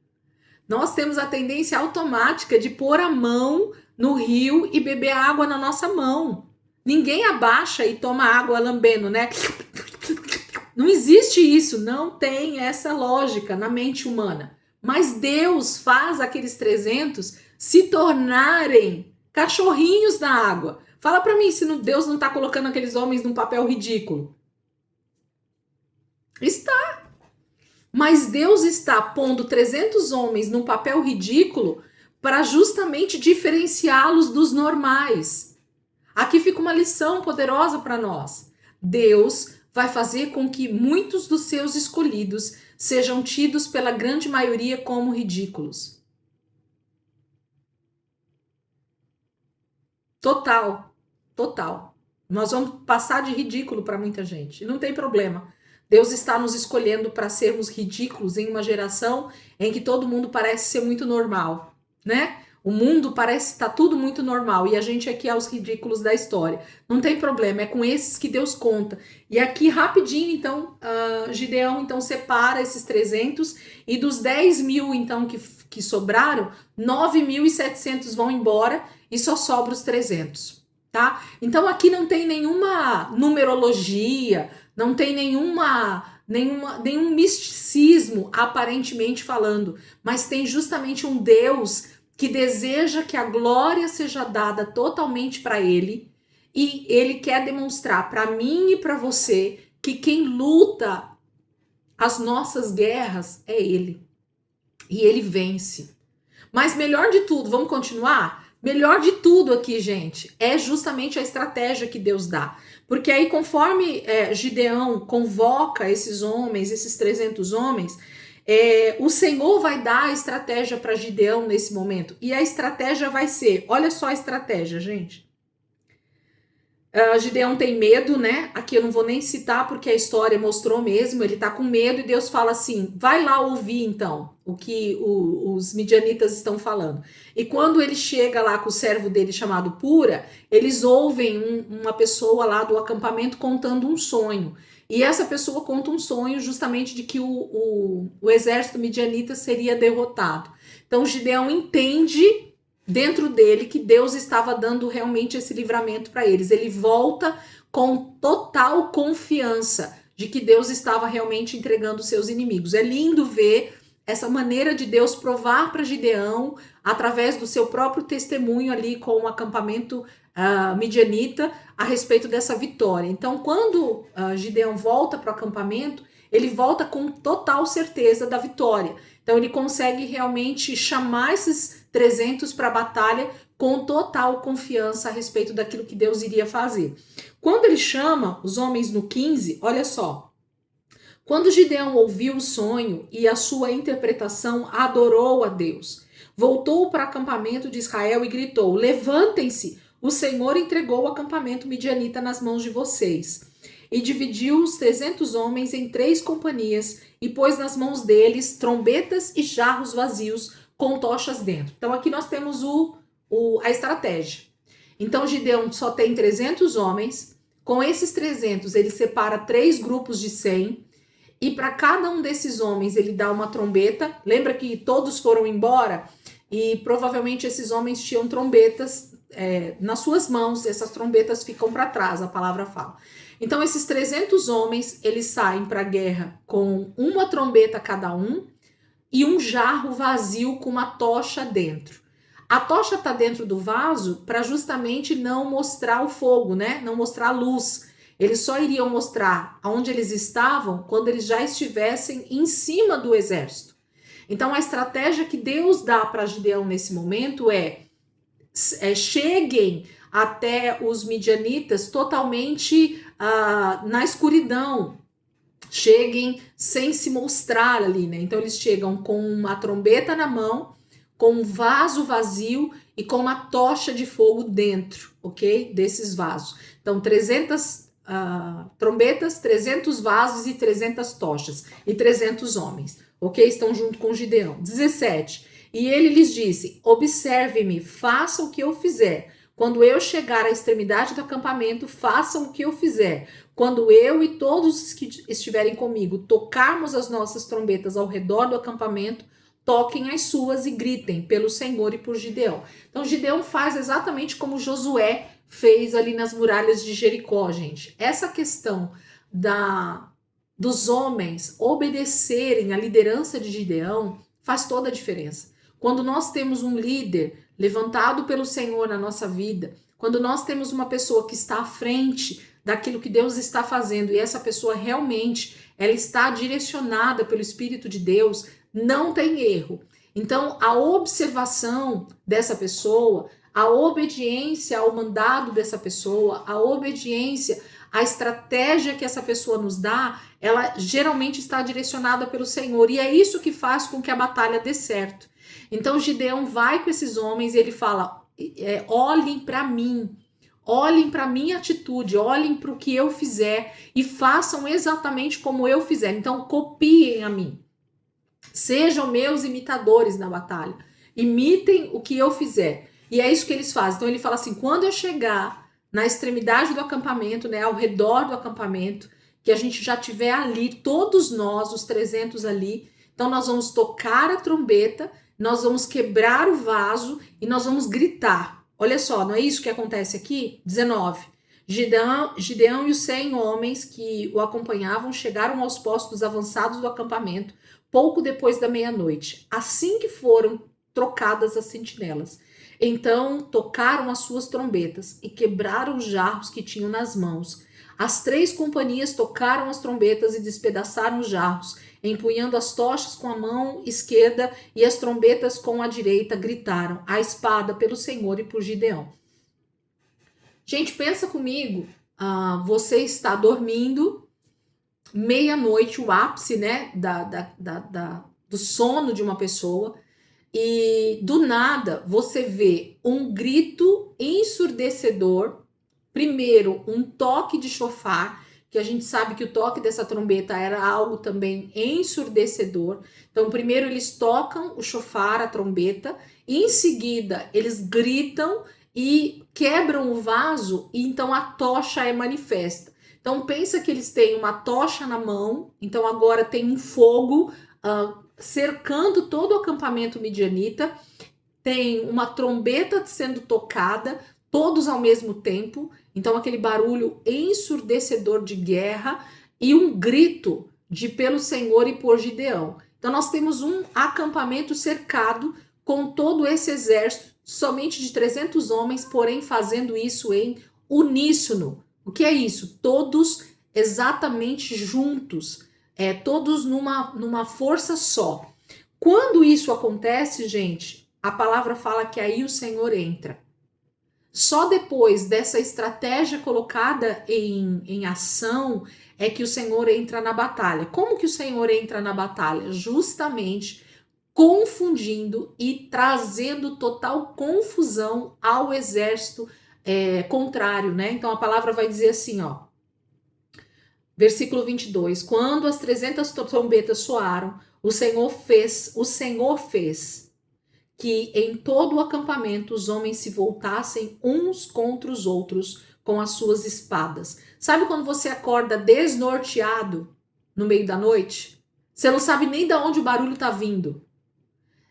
Nós temos a tendência automática de pôr a mão no rio e beber água na nossa mão. Ninguém abaixa e toma água lambendo, né? Não existe isso, não tem essa lógica na mente humana. Mas Deus faz aqueles 300 se tornarem Cachorrinhos na água. Fala para mim se Deus não está colocando aqueles homens num papel ridículo. Está. Mas Deus está pondo 300 homens num papel ridículo para justamente diferenciá-los dos normais. Aqui fica uma lição poderosa para nós. Deus vai fazer com que muitos dos seus escolhidos sejam tidos pela grande maioria como ridículos. Total, total. Nós vamos passar de ridículo para muita gente. E não tem problema. Deus está nos escolhendo para sermos ridículos em uma geração em que todo mundo parece ser muito normal, né? O mundo parece estar tudo muito normal e a gente aqui é os ridículos da história. Não tem problema, é com esses que Deus conta. E aqui rapidinho, então, Gideão então separa esses 300 e dos 10 mil então que sobraram, 9.700 vão embora e só sobra os 300, tá? Então aqui não tem nenhuma numerologia, não tem nenhum misticismo aparentemente falando, mas tem justamente um Deus que deseja que a glória seja dada totalmente para ele, e ele quer demonstrar para mim e para você que quem luta as nossas guerras é ele. E ele vence. Mas melhor de tudo, vamos continuar? Melhor de tudo aqui, gente, é justamente a estratégia que Deus dá. Porque aí, conforme Gideão convoca esses homens, esses 300 homens, o Senhor vai dar a estratégia para Gideão nesse momento. E a estratégia vai ser, olha só a estratégia, gente. Gideão tem medo, né? Aqui eu não vou nem citar porque a história mostrou mesmo, ele tá com medo e Deus fala assim, vai lá ouvir então o que os midianitas estão falando. E quando ele chega lá com o servo dele chamado Pura, eles ouvem uma pessoa lá do acampamento contando um sonho. E essa pessoa conta um sonho justamente de que o exército midianita seria derrotado. Então Gideão entende dentro dele que Deus estava dando realmente esse livramento para eles. Ele volta com total confiança de que Deus estava realmente entregando seus inimigos. É lindo ver essa maneira de Deus provar para Gideão, através do seu próprio testemunho ali com o acampamento midianita, a respeito dessa vitória. Então, quando Gideão volta para o acampamento, ele volta com total certeza da vitória. Então, ele consegue realmente chamar esses 300 para a batalha com total confiança a respeito daquilo que Deus iria fazer. Quando ele chama os homens no 15, olha só. Quando Gideão ouviu o sonho e a sua interpretação, adorou a Deus. Voltou para o acampamento de Israel e gritou: levantem-se, o Senhor entregou o acampamento midianita nas mãos de vocês. E dividiu os 300 homens em 3 companhias e pôs nas mãos deles trombetas e jarros vazios com tochas dentro. Então aqui nós temos a estratégia. Então Gideão só tem 300 homens. Com esses 300 ele separa 3 grupos de 100. E para cada um desses homens ele dá uma trombeta. Lembra que todos foram embora? E provavelmente esses homens tinham trombetas nas suas mãos. Essas trombetas ficam para trás, a palavra fala. Então esses 300 homens, eles saem para a guerra com uma trombeta cada um e um jarro vazio com uma tocha dentro. A tocha está dentro do vaso para justamente não mostrar o fogo, né? Não mostrar a luz. Eles só iriam mostrar aonde eles estavam quando eles já estivessem em cima do exército. Então a estratégia que Deus dá para Gideão nesse momento cheguem até os midianitas totalmente na escuridão. Cheguem sem se mostrar ali, né? Então eles chegam com uma trombeta na mão, com um vaso vazio e com uma tocha de fogo dentro, ok? Desses vasos. Então 300 trombetas, 300 vasos e 300 tochas e 300 homens, ok? Estão junto com Gideão. 17. E ele lhes disse: observe-me, façam o que eu fizer. Quando eu chegar à extremidade do acampamento, façam o que eu fizer. Quando eu e todos os que estiverem comigo tocarmos as nossas trombetas ao redor do acampamento, toquem as suas e gritem pelo Senhor e por Gideão. Então Gideão faz exatamente como Josué fez ali nas muralhas de Jericó, gente. Essa questão dos homens obedecerem à liderança de Gideão faz toda a diferença. Quando nós temos um líder levantado pelo Senhor na nossa vida, quando nós temos uma pessoa que está à frente daquilo que Deus está fazendo e essa pessoa realmente ela está direcionada pelo Espírito de Deus, não tem erro. Então, a observação dessa pessoa, a obediência ao mandado dessa pessoa, a obediência à estratégia que essa pessoa nos dá, ela geralmente está direcionada pelo Senhor. E é isso que faz com que a batalha dê certo. Então, Gideão vai com esses homens e ele fala, olhem para mim. Olhem para minha atitude, olhem para o que eu fizer e façam exatamente como eu fizer. Então, copiem a mim. Sejam meus imitadores na batalha. Imitem o que eu fizer. E é isso que eles fazem. Então, ele fala assim, quando eu chegar na extremidade do acampamento, né, ao redor do acampamento, que a gente já tiver ali, todos nós, os 300 ali, então nós vamos tocar a trombeta, nós vamos quebrar o vaso e nós vamos gritar. Olha só, não é isso que acontece aqui? 19. Gideão e os 100 homens que o acompanhavam chegaram aos postos avançados do acampamento pouco depois da meia-noite, assim que foram trocadas as sentinelas. Então tocaram as suas trombetas e quebraram os jarros que tinham nas mãos. As 3 companhias tocaram as trombetas e despedaçaram os jarros, empunhando as tochas com a mão esquerda e as trombetas com a direita, gritaram, a espada pelo Senhor e por Gideão. Gente, pensa comigo, você está dormindo, meia-noite, o ápice, né, do sono de uma pessoa, e do nada você vê um grito ensurdecedor, primeiro um toque de chofar, que a gente sabe que o toque dessa trombeta era algo também ensurdecedor. Então, primeiro eles tocam o chofar, a trombeta, e em seguida eles gritam e quebram o vaso, e então a tocha é manifesta. Então, pensa que eles têm uma tocha na mão, então agora tem um fogo cercando todo o acampamento midianita, tem uma trombeta sendo tocada, todos ao mesmo tempo, então aquele barulho ensurdecedor de guerra e um grito de pelo Senhor e por Gideão. Então nós temos um acampamento cercado com todo esse exército, somente de 300 homens, porém fazendo isso em uníssono. O que é isso? Todos exatamente juntos, todos numa força só. Quando isso acontece, gente, a palavra fala que aí o Senhor entra. Só depois dessa estratégia colocada em ação é que o Senhor entra na batalha. Como que o Senhor entra na batalha? Justamente confundindo e trazendo total confusão ao exército contrário, né? Então a palavra vai dizer assim, ó, versículo 22, quando as 300 trombetas soaram, o Senhor fez que em todo o acampamento os homens se voltassem uns contra os outros com as suas espadas. Sabe quando você acorda desnorteado no meio da noite? Você não sabe nem de onde o barulho está vindo.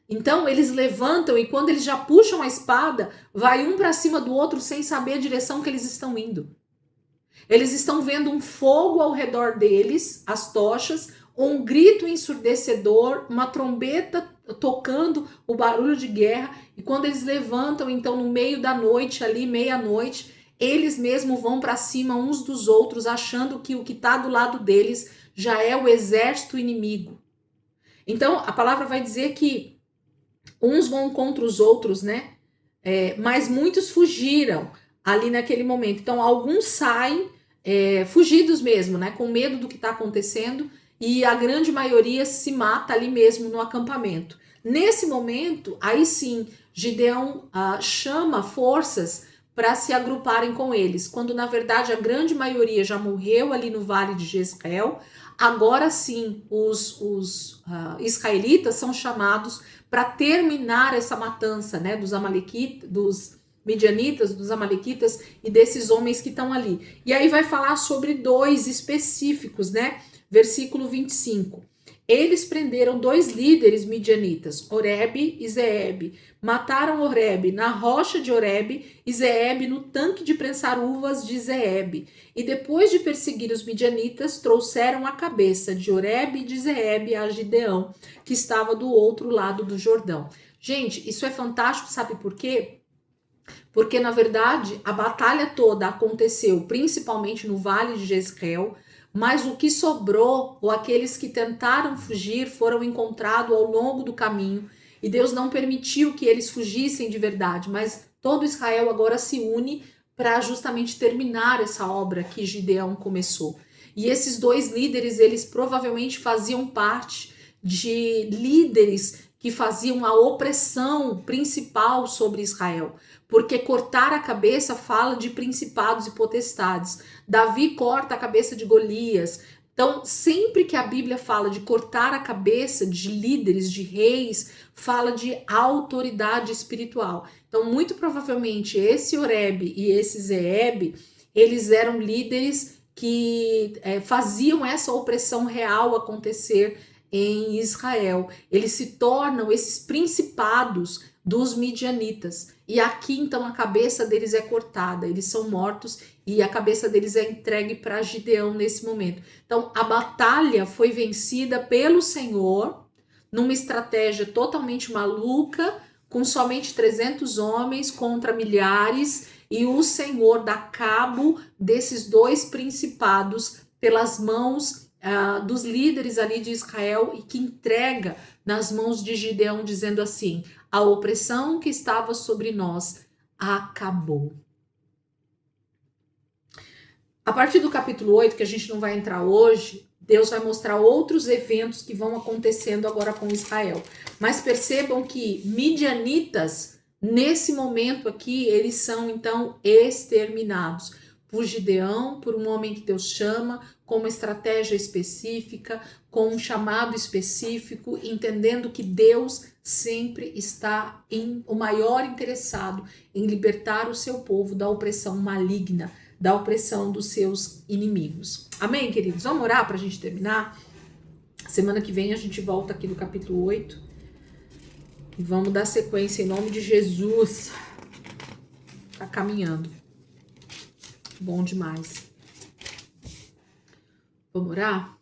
Então eles levantam e quando eles já puxam a espada, vai um para cima do outro sem saber a direção que eles estão indo. Eles estão vendo um fogo ao redor deles, as tochas, um grito ensurdecedor, uma trombeta tocando o barulho de guerra, e quando eles levantam, então, no meio da noite, ali, meia-noite, eles mesmos vão para cima uns dos outros, achando que o que está do lado deles já é o exército inimigo. Então, a palavra vai dizer que uns vão contra os outros, né? Mas muitos fugiram ali naquele momento. Então, alguns saem fugidos mesmo, né? Com medo do que está acontecendo, e a grande maioria se mata ali mesmo no acampamento. Nesse momento, aí sim, Gideão chama forças para se agruparem com eles, quando na verdade a grande maioria já morreu ali no vale de Jezreel. Agora sim, os israelitas são chamados para terminar essa matança, né, dos amalequitas, dos midianitas, dos amalequitas e desses homens que estão ali. E aí vai falar sobre 2 específicos, né? Versículo 25. Eles prenderam 2 líderes midianitas, Oreb e Zeeb. Mataram Oreb na rocha de Oreb e Zeeb no tanque de prensar uvas de Zeeb. E depois de perseguir os midianitas, trouxeram a cabeça de Oreb e de Zeeb a Gideão, que estava do outro lado do Jordão. Gente, isso é fantástico, sabe por quê? Porque, na verdade, a batalha toda aconteceu principalmente no Vale de Jezreel, mas o que sobrou, ou aqueles que tentaram fugir, foram encontrados ao longo do caminho, e Deus não permitiu que eles fugissem de verdade, mas todo Israel agora se une para justamente terminar essa obra que Gideão começou. E esses dois líderes, eles provavelmente faziam parte de líderes que faziam a opressão principal sobre Israel, porque cortar a cabeça fala de principados e potestades. Davi corta a cabeça de Golias. Então, sempre que a Bíblia fala de cortar a cabeça de líderes, de reis, fala de autoridade espiritual. Então, muito provavelmente, esse Oreb e esse Zeeb, eles eram líderes que faziam essa opressão real acontecer em Israel. Eles se tornam esses principados dos midianitas. E aqui, então, a cabeça deles é cortada, eles são mortos e a cabeça deles é entregue para Gideão nesse momento. Então, a batalha foi vencida pelo Senhor numa estratégia totalmente maluca, com somente 300 homens contra milhares, e o Senhor dá cabo desses dois principados pelas mãos dos líderes ali de Israel e que entrega nas mãos de Gideão, dizendo assim: a opressão que estava sobre nós acabou. A partir do capítulo 8, que a gente não vai entrar hoje, Deus vai mostrar outros eventos que vão acontecendo agora com Israel. Mas percebam que midianitas, nesse momento aqui, eles são então exterminados por Gideão, por um homem que Deus chama, com uma estratégia específica, com um chamado específico, entendendo que Deus sempre está o maior interessado em libertar o seu povo da opressão maligna, da opressão dos seus inimigos. Amém, queridos? Vamos orar para a gente terminar? Semana que vem a gente volta aqui no capítulo 8 e vamos dar sequência em nome de Jesus. Tá caminhando. Bom demais. Vamos orar?